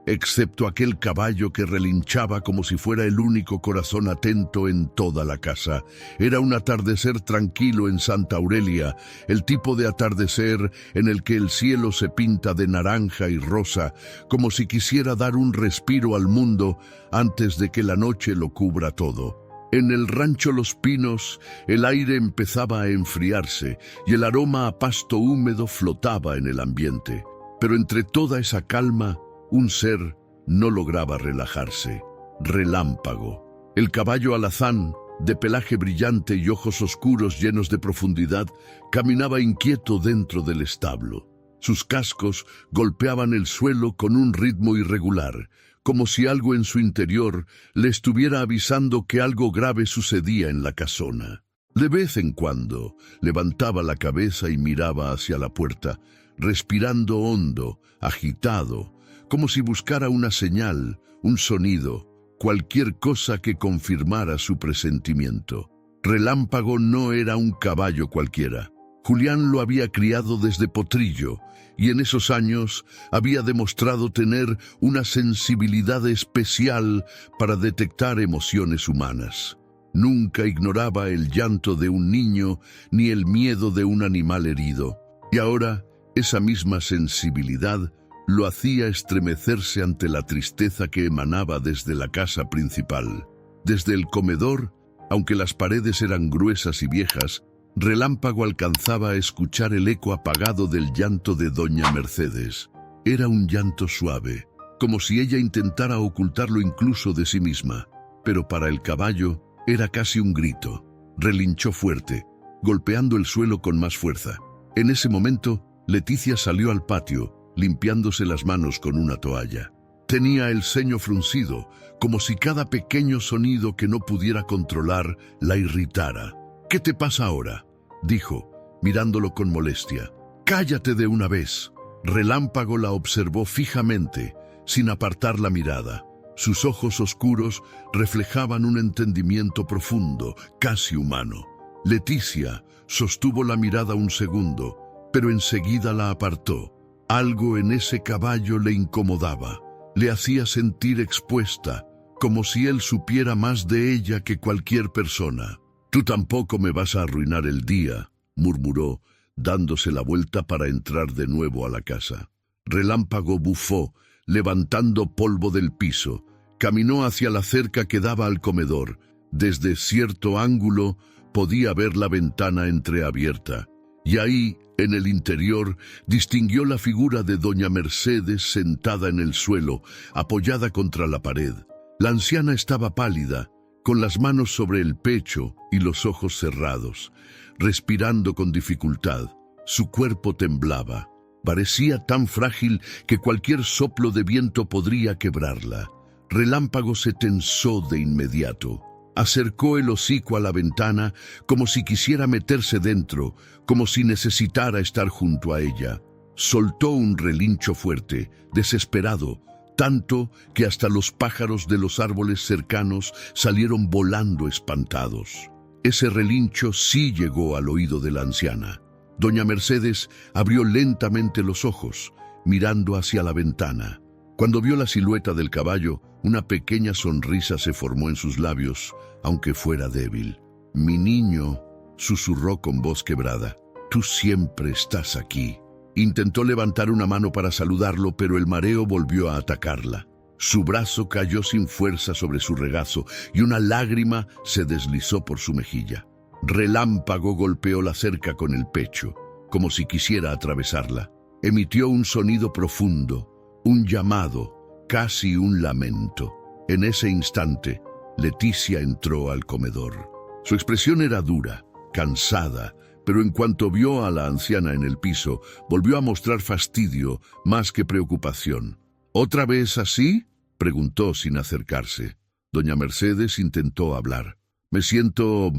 excepto aquel caballo que relinchaba como si fuera el único corazón atento en toda la casa. Era un atardecer tranquilo en Santa Aurelia, el tipo de atardecer en el que el cielo se pinta de naranja y rosa, como si quisiera dar un respiro al mundo antes de que la noche lo cubra todo. En el rancho Los Pinos, el aire empezaba a enfriarse y el aroma a pasto húmedo flotaba en el ambiente. Pero entre toda esa calma, un ser no lograba relajarse. Relámpago. El caballo alazán, de pelaje brillante y ojos oscuros llenos de profundidad, caminaba inquieto dentro del establo. Sus cascos golpeaban el suelo con un ritmo irregular, como si algo en su interior le estuviera avisando que algo grave sucedía en la casona. De vez en cuando levantaba la cabeza y miraba hacia la puerta, respirando hondo, agitado, como si buscara una señal, un sonido, cualquier cosa que confirmara su presentimiento. Relámpago no era un caballo cualquiera. Julián lo había criado desde potrillo y en esos años había demostrado tener una sensibilidad especial para detectar emociones humanas. Nunca ignoraba el llanto de un niño ni el miedo de un animal herido. Y ahora, esa misma sensibilidad lo hacía estremecerse ante la tristeza que emanaba desde la casa principal. Desde el comedor, aunque las paredes eran gruesas y viejas, Relámpago alcanzaba a escuchar el eco apagado del llanto de doña Mercedes. Era un llanto suave, como si ella intentara ocultarlo incluso de sí misma. Pero para el caballo era casi un grito. Relinchó fuerte, golpeando el suelo con más fuerza. En ese momento, Leticia salió al patio, limpiándose las manos con una toalla. Tenía el ceño fruncido, como si cada pequeño sonido que no pudiera controlar la irritara. «¿Qué te pasa ahora?», dijo, mirándolo con molestia. «Cállate de una vez». Relámpago la observó fijamente, sin apartar la mirada. Sus ojos oscuros reflejaban un entendimiento profundo, casi humano. Leticia sostuvo la mirada un segundo, pero enseguida la apartó. Algo en ese caballo le incomodaba, le hacía sentir expuesta, como si él supiera más de ella que cualquier persona. «Tú tampoco me vas a arruinar el día», murmuró, dándose la vuelta para entrar de nuevo a la casa. Relámpago bufó, levantando polvo del piso. Caminó hacia la cerca que daba al comedor. Desde cierto ángulo podía ver la ventana entreabierta. Y ahí, en el interior, distinguió la figura de doña Mercedes sentada en el suelo, apoyada contra la pared. La anciana estaba pálida, con las manos sobre el pecho y los ojos cerrados, respirando con dificultad. Su cuerpo temblaba. Parecía tan frágil que cualquier soplo de viento podría quebrarla. Relámpago se tensó de inmediato. Acercó el hocico a la ventana como si quisiera meterse dentro, como si necesitara estar junto a ella. Soltó un relincho fuerte, desesperado, tanto que hasta los pájaros de los árboles cercanos salieron volando espantados. Ese relincho sí llegó al oído de la anciana. Doña Mercedes abrió lentamente los ojos, mirando hacia la ventana. Cuando vio la silueta del caballo, una pequeña sonrisa se formó en sus labios, aunque fuera débil. «Mi niño», susurró con voz quebrada, «tú siempre estás aquí». Intentó levantar una mano para saludarlo, pero el mareo volvió a atacarla. Su brazo cayó sin fuerza sobre su regazo y una lágrima se deslizó por su mejilla. Relámpago golpeó la cerca con el pecho, como si quisiera atravesarla. Emitió un sonido profundo, un llamado, casi un lamento. En ese instante, Leticia entró al comedor. Su expresión era dura, cansada, pero en cuanto vio a la anciana en el piso, volvió a mostrar fastidio más que preocupación. «¿Otra vez así?», preguntó sin acercarse. Doña Mercedes intentó hablar. «Me siento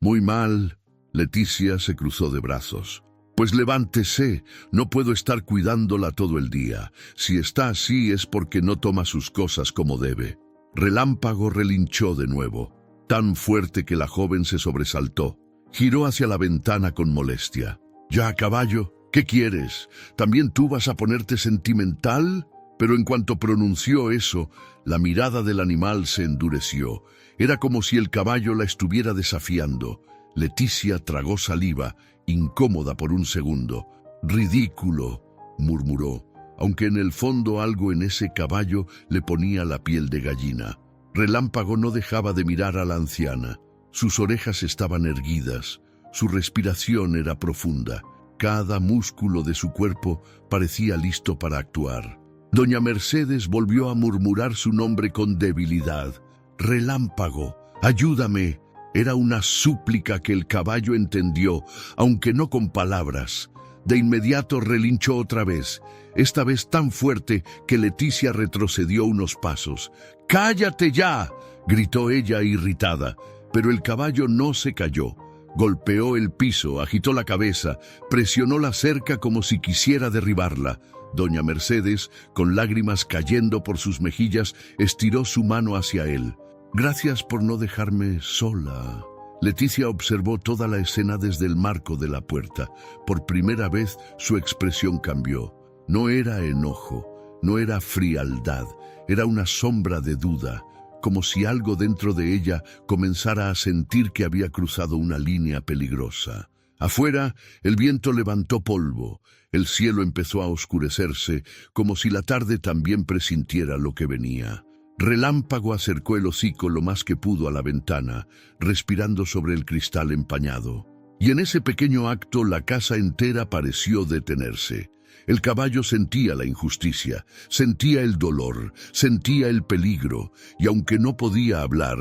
muy mal». Leticia se cruzó de brazos. «Pues levántese, no puedo estar cuidándola todo el día. Si está así es porque no toma sus cosas como debe». Relámpago relinchó de nuevo, tan fuerte que la joven se sobresaltó. Giró hacia la ventana con molestia. «Ya, caballo, ¿qué quieres? ¿También tú vas a ponerte sentimental?». Pero en cuanto pronunció eso, la mirada del animal se endureció. Era como si el caballo la estuviera desafiando. Leticia tragó saliva, incómoda por un segundo. «Ridículo», murmuró, aunque en el fondo algo en ese caballo le ponía la piel de gallina. Relámpago no dejaba de mirar a la anciana. Sus orejas estaban erguidas, su respiración era profunda. Cada músculo de su cuerpo parecía listo para actuar. Doña Mercedes volvió a murmurar su nombre con debilidad. «Relámpago, ayúdame». Era una súplica que el caballo entendió, aunque no con palabras. De inmediato relinchó otra vez, esta vez tan fuerte que Leticia retrocedió unos pasos. «¡Cállate ya!», gritó ella irritada, pero el caballo no se calló. Golpeó el piso, agitó la cabeza, presionó la cerca como si quisiera derribarla. Doña Mercedes, con lágrimas cayendo por sus mejillas, estiró su mano hacia él. «Gracias por no dejarme sola». Leticia observó toda la escena desde el marco de la puerta. Por primera vez su expresión cambió. No era enojo, no era frialdad, era una sombra de duda, como si algo dentro de ella comenzara a sentir que había cruzado una línea peligrosa. Afuera, el viento levantó polvo, el cielo empezó a oscurecerse, como si la tarde también presintiera lo que venía. Relámpago acercó el hocico lo más que pudo a la ventana, respirando sobre el cristal empañado. Y en ese pequeño acto la casa entera pareció detenerse. El caballo sentía la injusticia, sentía el dolor, sentía el peligro, y aunque no podía hablar,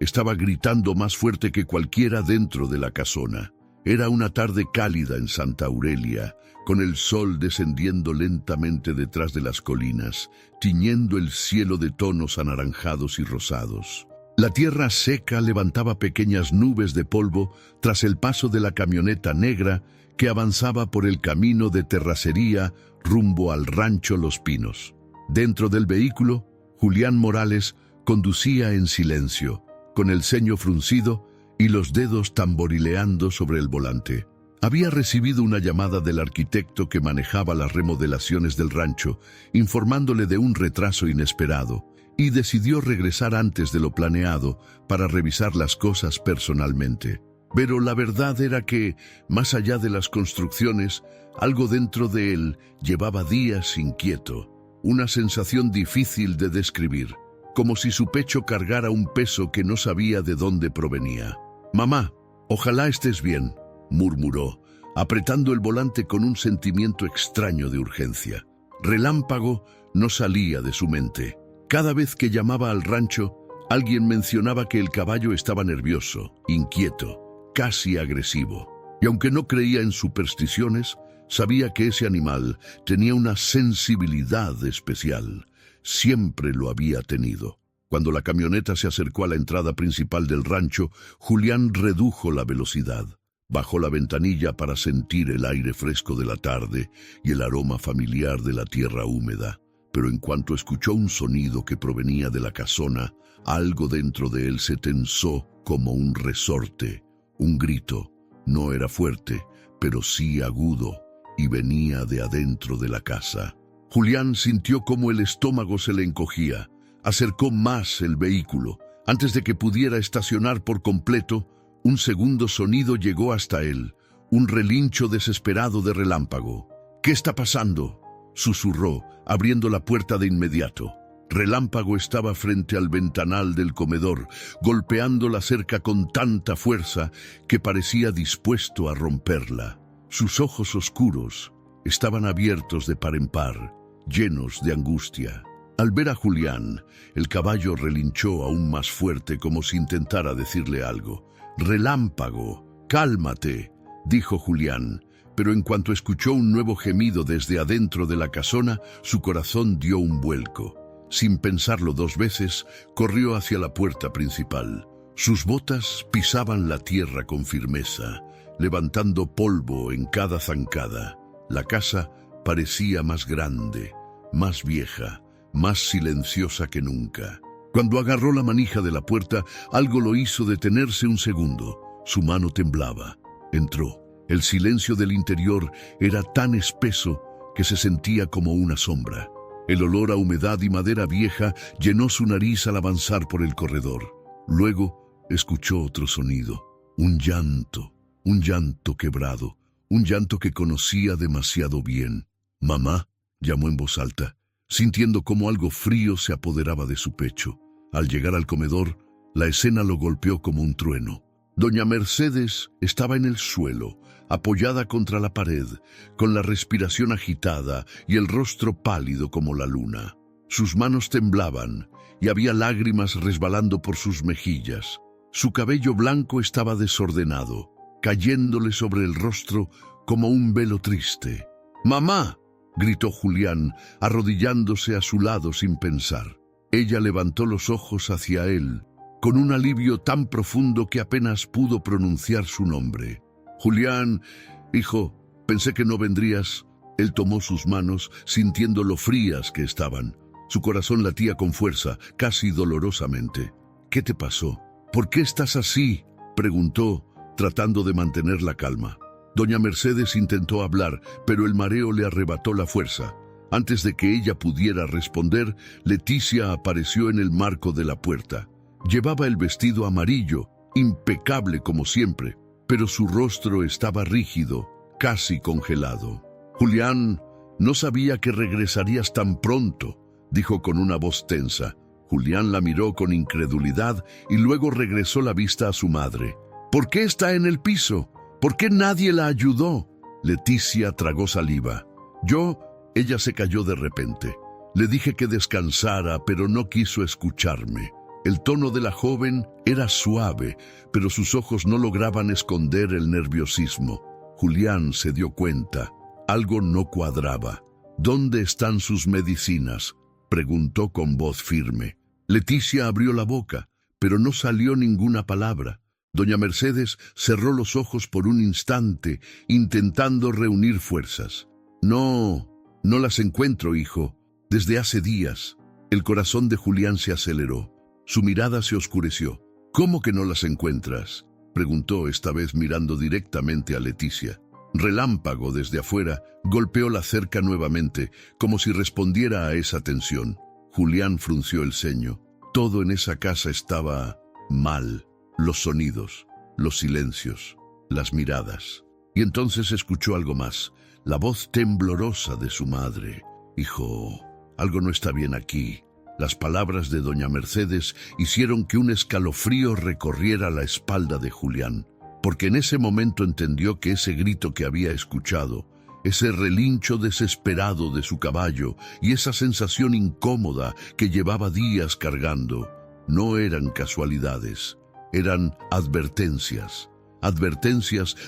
estaba gritando más fuerte que cualquiera dentro de la casona. Era una tarde cálida en Santa Aurelia, con el sol descendiendo lentamente detrás de las colinas, tiñendo el cielo de tonos anaranjados y rosados. La tierra seca levantaba pequeñas nubes de polvo tras el paso de la camioneta negra que avanzaba por el camino de terracería rumbo al rancho Los Pinos. Dentro del vehículo, Julián Morales conducía en silencio, con el ceño fruncido y los dedos tamborileando sobre el volante. Había recibido una llamada del arquitecto que manejaba las remodelaciones del rancho, informándole de un retraso inesperado, y decidió regresar antes de lo planeado para revisar las cosas personalmente. Pero la verdad era que, más allá de las construcciones, algo dentro de él llevaba días inquieto, una sensación difícil de describir, como si su pecho cargara un peso que no sabía de dónde provenía. «Mamá, ojalá estés bien», murmuró, apretando el volante con un sentimiento extraño de urgencia. Relámpago no salía de su mente. Cada vez que llamaba al rancho, alguien mencionaba que el caballo estaba nervioso, inquieto, casi agresivo. Y aunque no creía en supersticiones, sabía que ese animal tenía una sensibilidad especial. Siempre lo había tenido. Cuando la camioneta se acercó a la entrada principal del rancho, Julián redujo la velocidad. Bajó la ventanilla para sentir el aire fresco de la tarde y el aroma familiar de la tierra húmeda. Pero en cuanto escuchó un sonido que provenía de la casona, algo dentro de él se tensó como un resorte, un grito. No era fuerte, pero sí agudo, y venía de adentro de la casa. Julián sintió cómo el estómago se le encogía. Acercó más el vehículo. Antes de que pudiera estacionar por completo, un segundo sonido llegó hasta él, un relincho desesperado de relámpago. «¿Qué está pasando?», susurró, abriendo la puerta de inmediato. Relámpago estaba frente al ventanal del comedor, golpeando la cerca con tanta fuerza que parecía dispuesto a romperla. Sus ojos oscuros estaban abiertos de par en par, llenos de angustia. Al ver a Julián, el caballo relinchó aún más fuerte como si intentara decirle algo. «Relámpago, cálmate», dijo Julián, pero en cuanto escuchó un nuevo gemido desde adentro de la casona, su corazón dio un vuelco. Sin pensarlo dos veces, corrió hacia la puerta principal. Sus botas pisaban la tierra con firmeza, levantando polvo en cada zancada. La casa parecía más grande, más vieja, más silenciosa que nunca. Cuando agarró la manija de la puerta, algo lo hizo detenerse un segundo. Su mano temblaba. Entró. El silencio del interior era tan espeso que se sentía como una sombra. El olor a humedad y madera vieja llenó su nariz al avanzar por el corredor. Luego escuchó otro sonido, un llanto quebrado, un llanto que conocía demasiado bien. «Mamá», llamó en voz alta, sintiendo como algo frío se apoderaba de su pecho. Al llegar al comedor, la escena lo golpeó como un trueno. Doña Mercedes estaba en el suelo, apoyada contra la pared, con la respiración agitada y el rostro pálido como la luna. Sus manos temblaban y había lágrimas resbalando por sus mejillas. Su cabello blanco estaba desordenado, cayéndole sobre el rostro como un velo triste. «¡Mamá!», gritó Julián, arrodillándose a su lado sin pensar. Ella levantó los ojos hacia él, con un alivio tan profundo que apenas pudo pronunciar su nombre. «Julián, hijo, pensé que no vendrías». Él tomó sus manos, sintiendo lo frías que estaban. Su corazón latía con fuerza, casi dolorosamente. «¿Qué te pasó? ¿Por qué estás así?», preguntó, tratando de mantener la calma. Doña Mercedes intentó hablar, pero el mareo le arrebató la fuerza. Antes de que ella pudiera responder, Leticia apareció en el marco de la puerta. Llevaba el vestido amarillo, impecable como siempre, pero su rostro estaba rígido, casi congelado. «Julián, no sabía que regresarías tan pronto», dijo con una voz tensa. Julián la miró con incredulidad y luego regresó la vista a su madre. «¿Por qué está en el piso? ¿Por qué nadie la ayudó?». Leticia tragó saliva. Ella se cayó de repente. «Le dije que descansara, pero no quiso escucharme». El tono de la joven era suave, pero sus ojos no lograban esconder el nerviosismo. Julián se dio cuenta. Algo no cuadraba. «¿Dónde están sus medicinas?», preguntó con voz firme. Leticia abrió la boca, pero no salió ninguna palabra. Doña Mercedes cerró los ojos por un instante, intentando reunir fuerzas. No las encuentro, hijo. Desde hace días». El corazón de Julián se aceleró. Su mirada se oscureció. «¿Cómo que no las encuentras?», preguntó, esta vez mirando directamente a Leticia. Relámpago desde afuera golpeó la cerca nuevamente, como si respondiera a esa tensión. Julián frunció el ceño. Todo en esa casa estaba mal. Los sonidos, los silencios, las miradas. Y entonces escuchó algo más, la voz temblorosa de su madre. «Hijo, algo no está bien aquí». Las palabras de doña Mercedes hicieron que un escalofrío recorriera la espalda de Julián, porque en ese momento entendió que ese grito que había escuchado, ese relincho desesperado de su caballo y esa sensación incómoda que llevaba días cargando, no eran casualidades, eran advertencias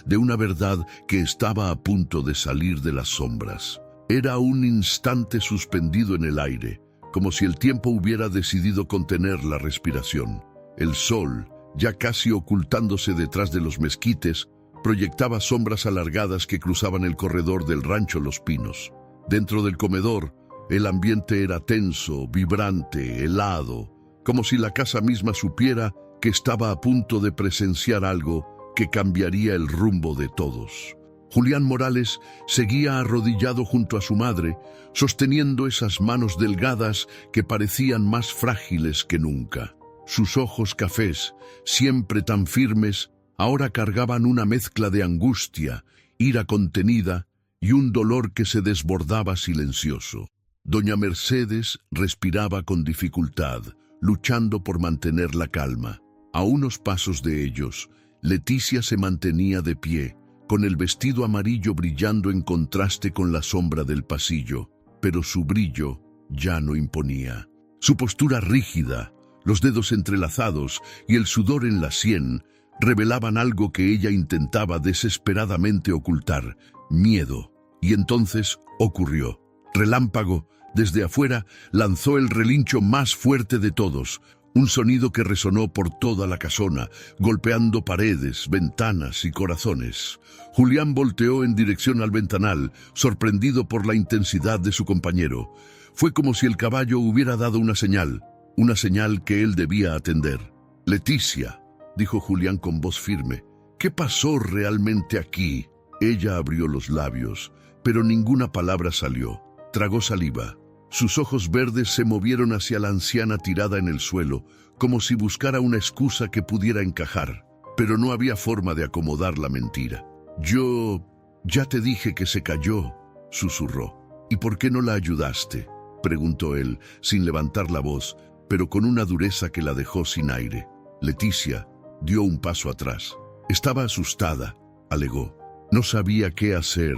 de una verdad que estaba a punto de salir de las sombras. Era un instante suspendido en el aire, como si el tiempo hubiera decidido contener la respiración. El sol, ya casi ocultándose detrás de los mezquites, proyectaba sombras alargadas que cruzaban el corredor del rancho Los Pinos. Dentro del comedor, el ambiente era tenso, vibrante, helado, como si la casa misma supiera que estaba a punto de presenciar algo que cambiaría el rumbo de todos. Julián Morales seguía arrodillado junto a su madre, sosteniendo esas manos delgadas que parecían más frágiles que nunca. Sus ojos cafés, siempre tan firmes, ahora cargaban una mezcla de angustia, ira contenida y un dolor que se desbordaba silencioso. Doña Mercedes respiraba con dificultad, luchando por mantener la calma. A unos pasos de ellos, Leticia se mantenía de pie, con el vestido amarillo brillando en contraste con la sombra del pasillo, pero su brillo ya no imponía. Su postura rígida, los dedos entrelazados y el sudor en la sien revelaban algo que ella intentaba desesperadamente ocultar: miedo. Y entonces ocurrió. Relámpago, desde afuera, lanzó el relincho más fuerte de todos, un sonido que resonó por toda la casona, golpeando paredes, ventanas y corazones. Julián volteó en dirección al ventanal, sorprendido por la intensidad de su compañero. Fue como si el caballo hubiera dado una señal que él debía atender. «Leticia», dijo Julián con voz firme, «¿qué pasó realmente aquí?» Ella abrió los labios, pero ninguna palabra salió. Tragó saliva. Sus ojos verdes se movieron hacia la anciana tirada en el suelo, como si buscara una excusa que pudiera encajar, pero no había forma de acomodar la mentira. «Yo ya te dije que se cayó», susurró. «¿Y por qué no la ayudaste?», preguntó él, sin levantar la voz, pero con una dureza que la dejó sin aire. Leticia dio un paso atrás. Estaba asustada, alegó. No sabía qué hacer.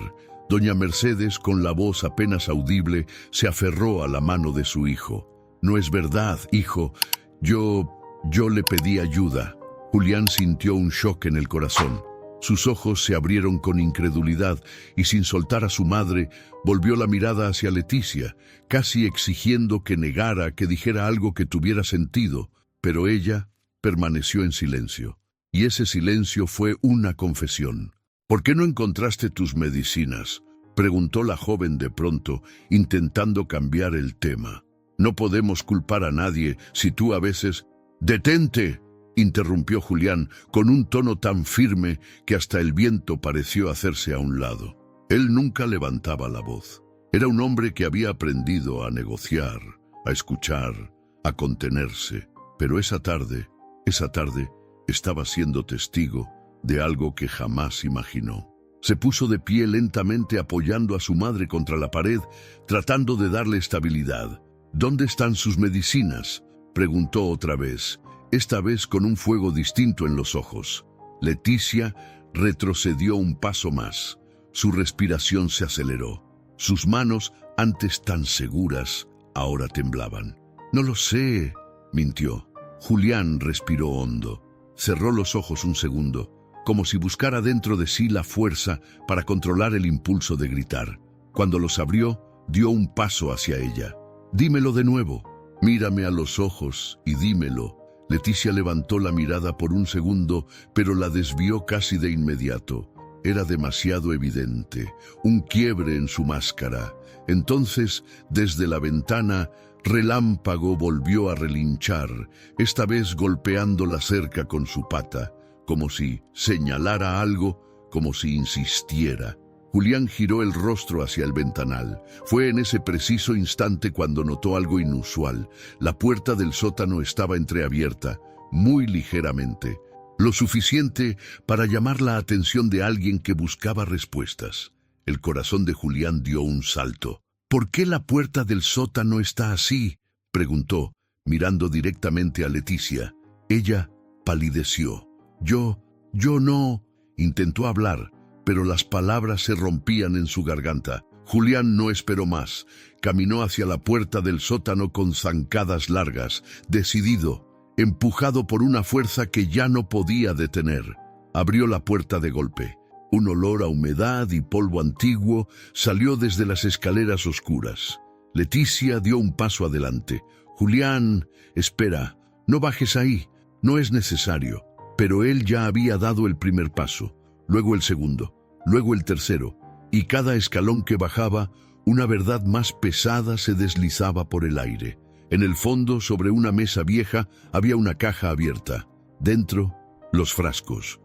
Doña Mercedes, con la voz apenas audible, se aferró a la mano de su hijo. «No es verdad, hijo. Yo le pedí ayuda». Julián sintió un shock en el corazón. Sus ojos se abrieron con incredulidad y, sin soltar a su madre, volvió la mirada hacia Leticia, casi exigiendo que negara, que dijera algo que tuviera sentido, pero ella permaneció en silencio. Y ese silencio fue una confesión. «¿Por qué no encontraste tus medicinas?», preguntó la joven de pronto, intentando cambiar el tema. «No podemos culpar a nadie si tú a veces...» «¡Detente!», interrumpió Julián con un tono tan firme que hasta el viento pareció hacerse a un lado. Él nunca levantaba la voz. Era un hombre que había aprendido a negociar, a escuchar, a contenerse. Pero esa tarde estaba siendo testigo de algo que jamás imaginó. Se puso de pie lentamente apoyando a su madre contra la pared, tratando de darle estabilidad. «¿Dónde están sus medicinas?», preguntó otra vez, esta vez con un fuego distinto en los ojos. Leticia retrocedió un paso más. Su respiración se aceleró. Sus manos, antes tan seguras, ahora temblaban. «No lo sé», mintió. Julián respiró hondo. Cerró los ojos un segundo, como si buscara dentro de sí la fuerza para controlar el impulso de gritar. Cuando los abrió, dio un paso hacia ella. «Dímelo de nuevo. Mírame a los ojos y dímelo». Leticia levantó la mirada por un segundo, pero la desvió casi de inmediato. Era demasiado evidente, un quiebre en su máscara. Entonces, desde la ventana, Relámpago volvió a relinchar, esta vez golpeando la cerca con su pata, como si señalara algo, como si insistiera. Julián giró el rostro hacia el ventanal. Fue en ese preciso instante cuando notó algo inusual. La puerta del sótano estaba entreabierta, muy ligeramente, lo suficiente para llamar la atención de alguien que buscaba respuestas. El corazón de Julián dio un salto. «¿Por qué la puerta del sótano está así?», preguntó, mirando directamente a Leticia. Ella palideció. Yo no», intentó hablar, pero las palabras se rompían en su garganta. Julián no esperó más. Caminó hacia la puerta del sótano con zancadas largas, decidido, empujado por una fuerza que ya no podía detener. Abrió la puerta de golpe. Un olor a humedad y polvo antiguo salió desde las escaleras oscuras. Leticia dio un paso adelante. «Julián, espera, no bajes ahí, no es necesario». Pero él ya había dado el primer paso, luego el segundo, luego el tercero, y cada escalón que bajaba, una verdad más pesada se deslizaba por el aire. En el fondo, sobre una mesa vieja, había una caja abierta. Dentro, los frascos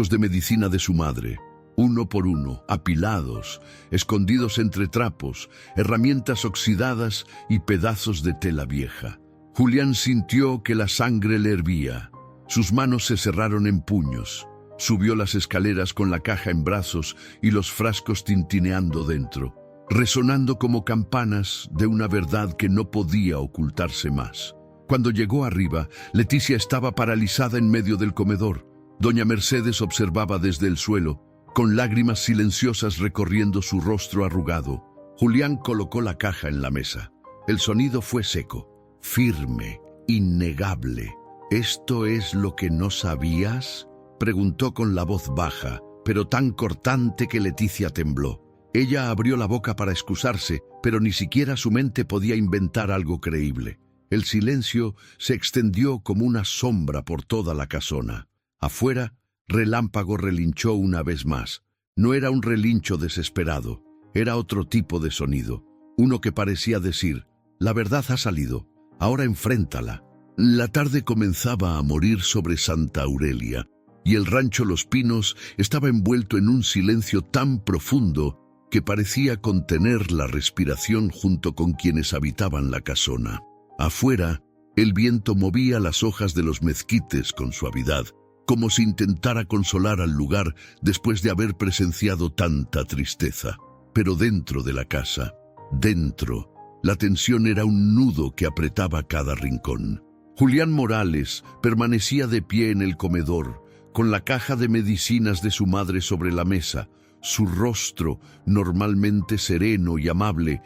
de medicina de su madre. uno por uno, apilados, escondidos entre trapos, herramientas oxidadas y pedazos de tela vieja. Julián sintió que la sangre le hervía. Sus manos se cerraron en puños. Subió las escaleras con la caja en brazos y los frascos tintineando dentro, resonando como campanas de una verdad que no podía ocultarse más. Cuando llegó arriba, Leticia estaba paralizada en medio del comedor. Doña Mercedes observaba desde el suelo, con lágrimas silenciosas recorriendo su rostro arrugado. Julián colocó la caja en la mesa. El sonido fue seco, firme, innegable. ¿Esto es lo que no sabías?, preguntó con la voz baja, pero tan cortante que Leticia tembló. Ella abrió la boca para excusarse, pero ni siquiera su mente podía inventar algo creíble. El silencio se extendió como una sombra por toda la casona. Afuera, Relámpago relinchó una vez más. No era un relincho desesperado, era otro tipo de sonido, uno que parecía decir: la verdad ha salido, ahora enfréntala. La tarde comenzaba a morir sobre Santa Aurelia, y el rancho Los Pinos estaba envuelto en un silencio tan profundo que parecía contener la respiración junto con quienes habitaban la casona. Afuera, el viento movía las hojas de los mezquites con suavidad, como si intentara consolar al lugar después de haber presenciado tanta tristeza. Pero dentro de la casa, dentro, la tensión era un nudo que apretaba cada rincón. Julián Morales permanecía de pie en el comedor, con la caja de medicinas de su madre sobre la mesa. Su rostro, normalmente sereno y amable,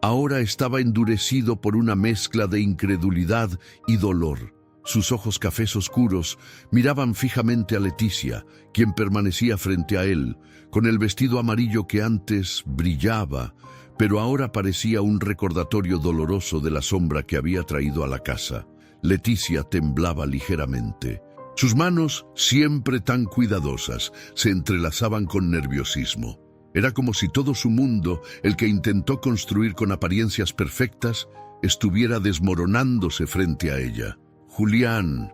ahora estaba endurecido por una mezcla de incredulidad y dolor. Sus ojos cafés oscuros miraban fijamente a Leticia, quien permanecía frente a él, con el vestido amarillo que antes brillaba, pero ahora parecía un recordatorio doloroso de la sombra que había traído a la casa. Leticia temblaba ligeramente. Sus manos, siempre tan cuidadosas, se entrelazaban con nerviosismo. Era como si todo su mundo, el que intentó construir con apariencias perfectas, estuviera desmoronándose frente a ella. «Julián,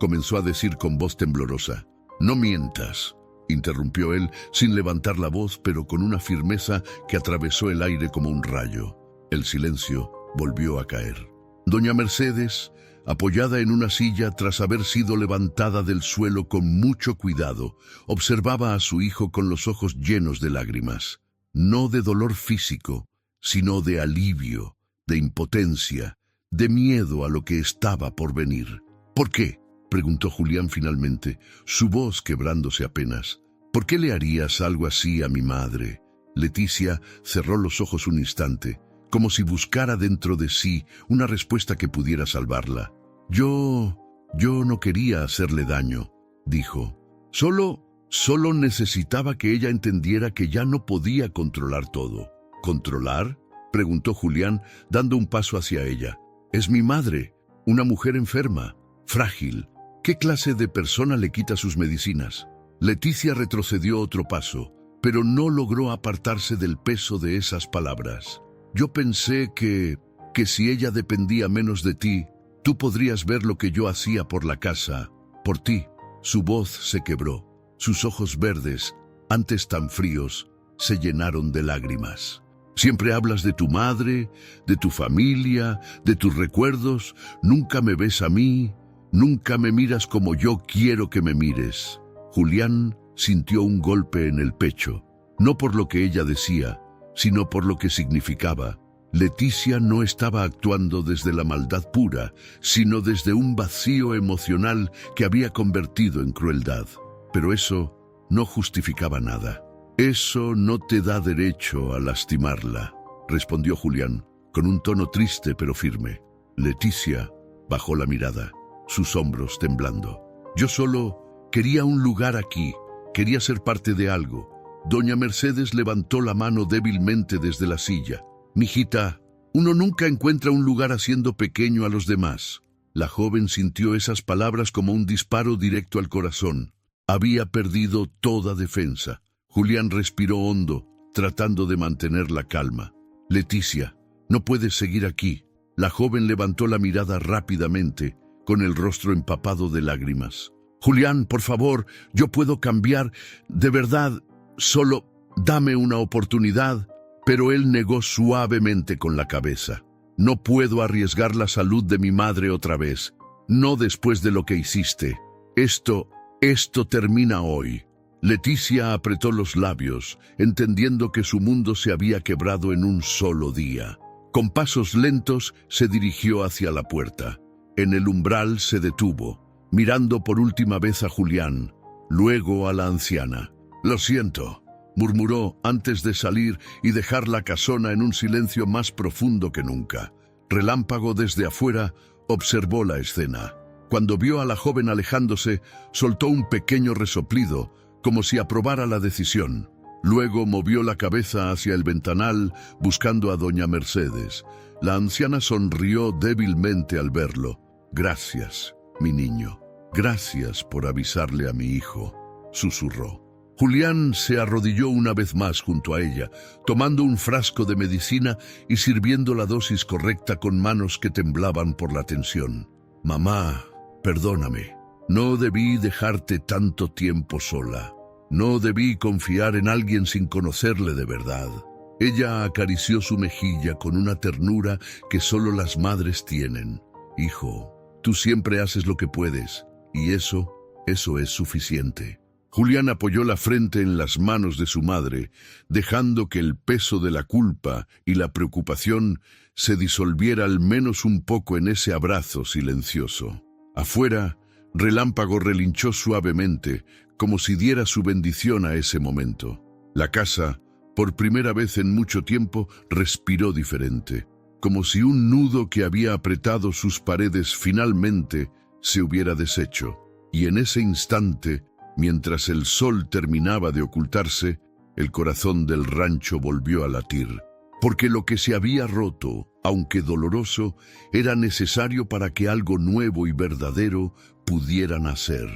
comenzó a decir con voz temblorosa. «No mientas», interrumpió él, sin levantar la voz, pero con una firmeza que atravesó el aire como un rayo. El silencio volvió a caer. Doña Mercedes, apoyada en una silla tras haber sido levantada del suelo con mucho cuidado, observaba a su hijo con los ojos llenos de lágrimas. No de dolor físico, sino de alivio, de impotencia, de miedo a lo que estaba por venir. «¿Por qué?», preguntó Julián finalmente, su voz quebrándose apenas. «¿Por qué le harías algo así a mi madre?». Leticia cerró los ojos un instante, como si buscara dentro de sí una respuesta que pudiera salvarla. Yo no quería hacerle daño», dijo. Solo necesitaba que ella entendiera que ya no podía controlar todo». «¿Controlar?», preguntó Julián, dando un paso hacia ella. «Es mi madre, una mujer enferma, frágil. ¿Qué clase de persona le quita sus medicinas?». Leticia retrocedió otro paso, pero no logró apartarse del peso de esas palabras. «Yo pensé que si ella dependía menos de ti, tú podrías ver lo que yo hacía por la casa, por ti». Su voz se quebró. Sus ojos verdes, antes tan fríos, se llenaron de lágrimas. «Siempre hablas de tu madre, de tu familia, de tus recuerdos. Nunca me ves a mí, nunca me miras como yo quiero que me mires». Julián sintió un golpe en el pecho, no por lo que ella decía, sino por lo que significaba. Leticia no estaba actuando desde la maldad pura, sino desde un vacío emocional que había convertido en crueldad. Pero eso no justificaba nada. «Eso no te da derecho a lastimarla», respondió Julián, con un tono triste pero firme. Leticia bajó la mirada, sus hombros temblando. «Yo solo quería un lugar aquí, quería ser parte de algo». Doña Mercedes levantó la mano débilmente desde la silla. «Mijita, uno nunca encuentra un lugar haciendo pequeño a los demás». La joven sintió esas palabras como un disparo directo al corazón. Había perdido toda defensa. Julián respiró hondo, tratando de mantener la calma. «Leticia, no puedes seguir aquí». La joven levantó la mirada rápidamente, con el rostro empapado de lágrimas. Julián, por favor, yo puedo cambiar, de verdad, solo dame una oportunidad. Pero él negó suavemente con la cabeza. No puedo arriesgar la salud de mi madre otra vez. No después de lo que hiciste. Esto termina hoy. Leticia apretó los labios, entendiendo que su mundo se había quebrado en un solo día. Con pasos lentos se dirigió hacia la puerta. En el umbral se detuvo, mirando por última vez a Julián, luego a la anciana. «Lo siento», murmuró antes de salir y dejar la casona en un silencio más profundo que nunca. Relámpago desde afuera observó la escena. Cuando vio a la joven alejándose, soltó un pequeño resoplido, como si aprobara la decisión. Luego movió la cabeza hacia el ventanal, buscando a doña Mercedes. La anciana sonrió débilmente al verlo. «Gracias, mi niño. Gracias por avisarle a mi hijo», susurró. Julián se arrodilló una vez más junto a ella, tomando un frasco de medicina y sirviendo la dosis correcta con manos que temblaban por la tensión. «Mamá, perdóname. No debí dejarte tanto tiempo sola. No debí confiar en alguien sin conocerle de verdad». Ella acarició su mejilla con una ternura que solo las madres tienen. «Hijo, tú siempre haces lo que puedes, y eso es suficiente». Julián apoyó la frente en las manos de su madre, dejando que el peso de la culpa y la preocupación se disolviera al menos un poco en ese abrazo silencioso. Afuera, Relámpago relinchó suavemente, como si diera su bendición a ese momento. La casa, por primera vez en mucho tiempo, respiró diferente, como si un nudo que había apretado sus paredes finalmente se hubiera deshecho. Y en ese instante, mientras el sol terminaba de ocultarse, el corazón del rancho volvió a latir, porque lo que se había roto, aunque doloroso, era necesario para que algo nuevo y verdadero pudiera nacer.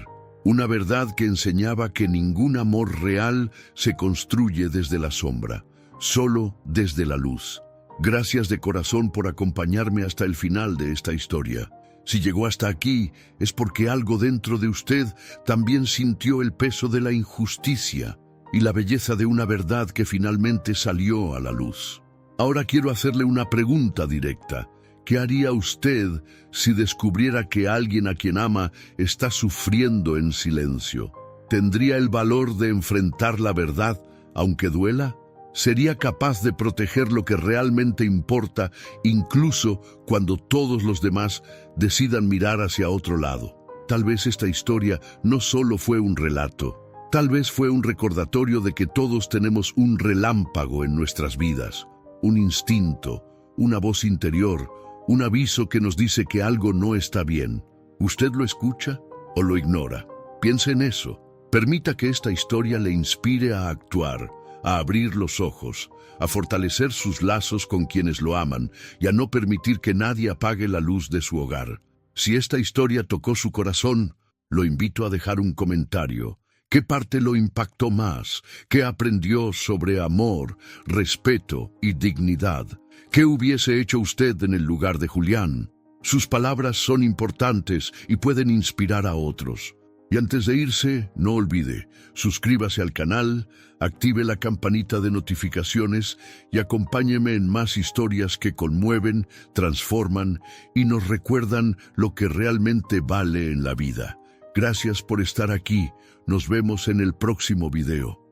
Una verdad que enseñaba que ningún amor real se construye desde la sombra, solo desde la luz. Gracias de corazón por acompañarme hasta el final de esta historia. Si llegó hasta aquí, es porque algo dentro de usted también sintió el peso de la injusticia y la belleza de una verdad que finalmente salió a la luz. Ahora quiero hacerle una pregunta directa. ¿Qué haría usted si descubriera que alguien a quien ama está sufriendo en silencio? ¿Tendría el valor de enfrentar la verdad, aunque duela? ¿Sería capaz de proteger lo que realmente importa, incluso cuando todos los demás decidan mirar hacia otro lado? Tal vez esta historia no solo fue un relato, tal vez fue un recordatorio de que todos tenemos un relámpago en nuestras vidas, un instinto, una voz interior, un aviso que nos dice que algo no está bien. ¿Usted lo escucha o lo ignora? Piense en eso. Permita que esta historia le inspire a actuar, a abrir los ojos, a fortalecer sus lazos con quienes lo aman y a no permitir que nadie apague la luz de su hogar. Si esta historia tocó su corazón, lo invito a dejar un comentario. ¿Qué parte lo impactó más? ¿Qué aprendió sobre amor, respeto y dignidad? ¿Qué hubiese hecho usted en el lugar de Julián? Sus palabras son importantes y pueden inspirar a otros. Y antes de irse, no olvide, suscríbase al canal, active la campanita de notificaciones y acompáñeme en más historias que conmueven, transforman y nos recuerdan lo que realmente vale en la vida. Gracias por estar aquí. Nos vemos en el próximo video.